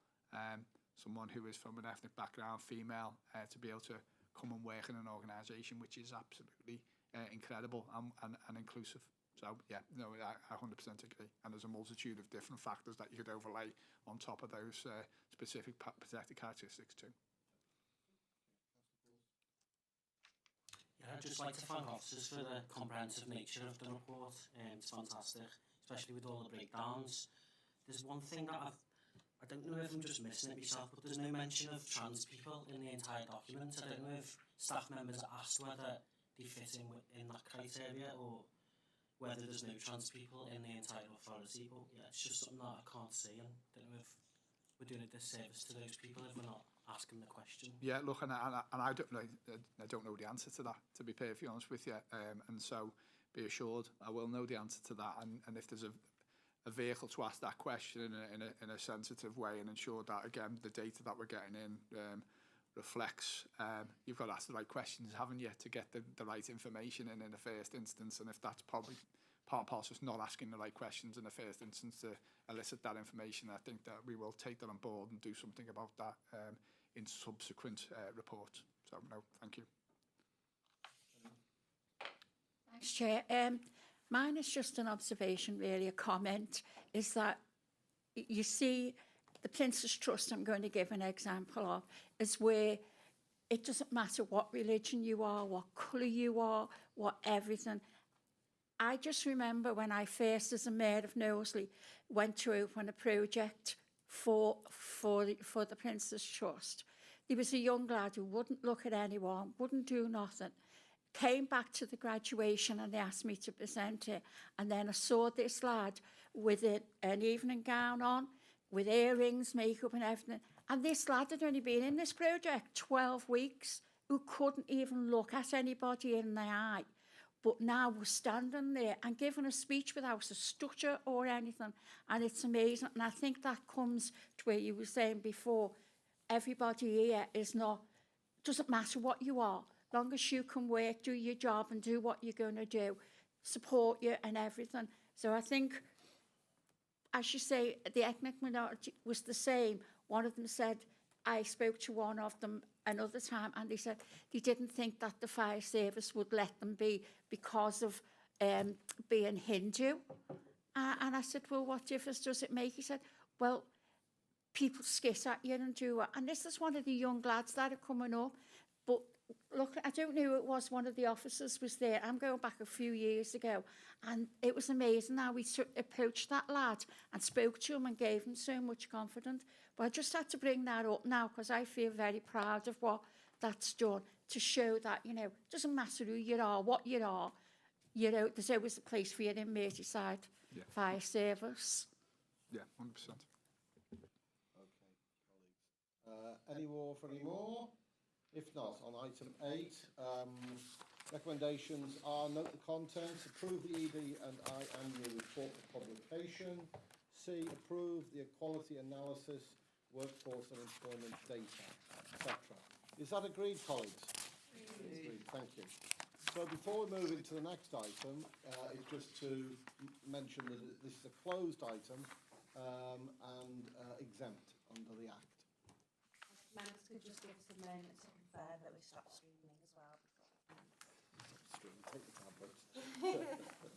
someone who is from an ethnic background, female, to be able to come and work in an organisation which is absolutely incredible and inclusive. So, yeah, no, I 100% agree. And there's a multitude of different factors that you could overlay on top of those specific protected characteristics too. Yeah, I'd just like to thank officers for the comprehensive nature of the report. It's fantastic, especially with all the breakdowns. There's one thing that I don't know if I'm just missing it myself, but there's no mention of trans people in the entire document. I don't know if staff members are asked whether they fit in that criteria or whether there's no trans people in the entire authority. But yeah, it's just something that I can't see, and I don't know if we're doing a disservice to those people if we're not asking the question. Yeah, look, and I don't know the answer to that, to be perfectly honest with you. And so be assured, I will know the answer to that. And if there's a vehicle to ask that question in a sensitive way and ensure that, again, the data that we're getting in reflects, you've got to ask the right questions, haven't you, to get the right information in the first instance. And if that's probably part and parcel, not asking the right questions in the first instance to elicit that information, I think that we will take that on board and do something about that in subsequent reports. So, no, thank you. Thanks, Chair. Mine is just an observation, really, a comment, is that you see the Prince's Trust, I'm going to give an example of, is where it doesn't matter what religion you are, what colour you are, what everything. I just remember when I first, as a mayor of Knowsley, went to open a project for the Prince's Trust. There was a young lad who wouldn't look at anyone, wouldn't do nothing, came back to the graduation and they asked me to present it. And then I saw this lad with an evening gown on, with earrings, makeup and everything. And this lad had only been in this project 12 weeks, who couldn't even look at anybody in the eye. But now we're standing there and giving a speech without a stutter or anything. And it's amazing. And I think that comes to where you were saying before, everybody here is not, doesn't matter what you are, long as you can work, do your job and do what you're going to do, support you and everything. So I think, as you say, the ethnic minority was the same. One of them said, I spoke to one of them another time, and they said they didn't think that the fire service would let them be because of being Hindu. And I said, well, what difference does it make? He said, well, people skit at you and do it. And this is one of the young lads that are coming up. But look, I don't know who it was, one of the officers was there. I'm going back a few years ago. And it was amazing how we approached that lad and spoke to him and gave him so much confidence. But I just had to bring that up now because I feel very proud of what that's done to show that, you know, it doesn't matter who you are, what you are, you know, there's always a place for you in Merseyside Fire Service. Yeah, 100%. Any more for any more? If not, on item 8, recommendations are note the contents, approve the ED and I annual report for publication. C, approve the equality analysis, workforce and employment data, etc. Is that agreed, colleagues? Agreed. Thank you. So before we move into the next item, it's just to mention that this is a closed item and exempt under the Act. Members could just give us a moment to confirm that we stopped streaming as well. Take the tablets.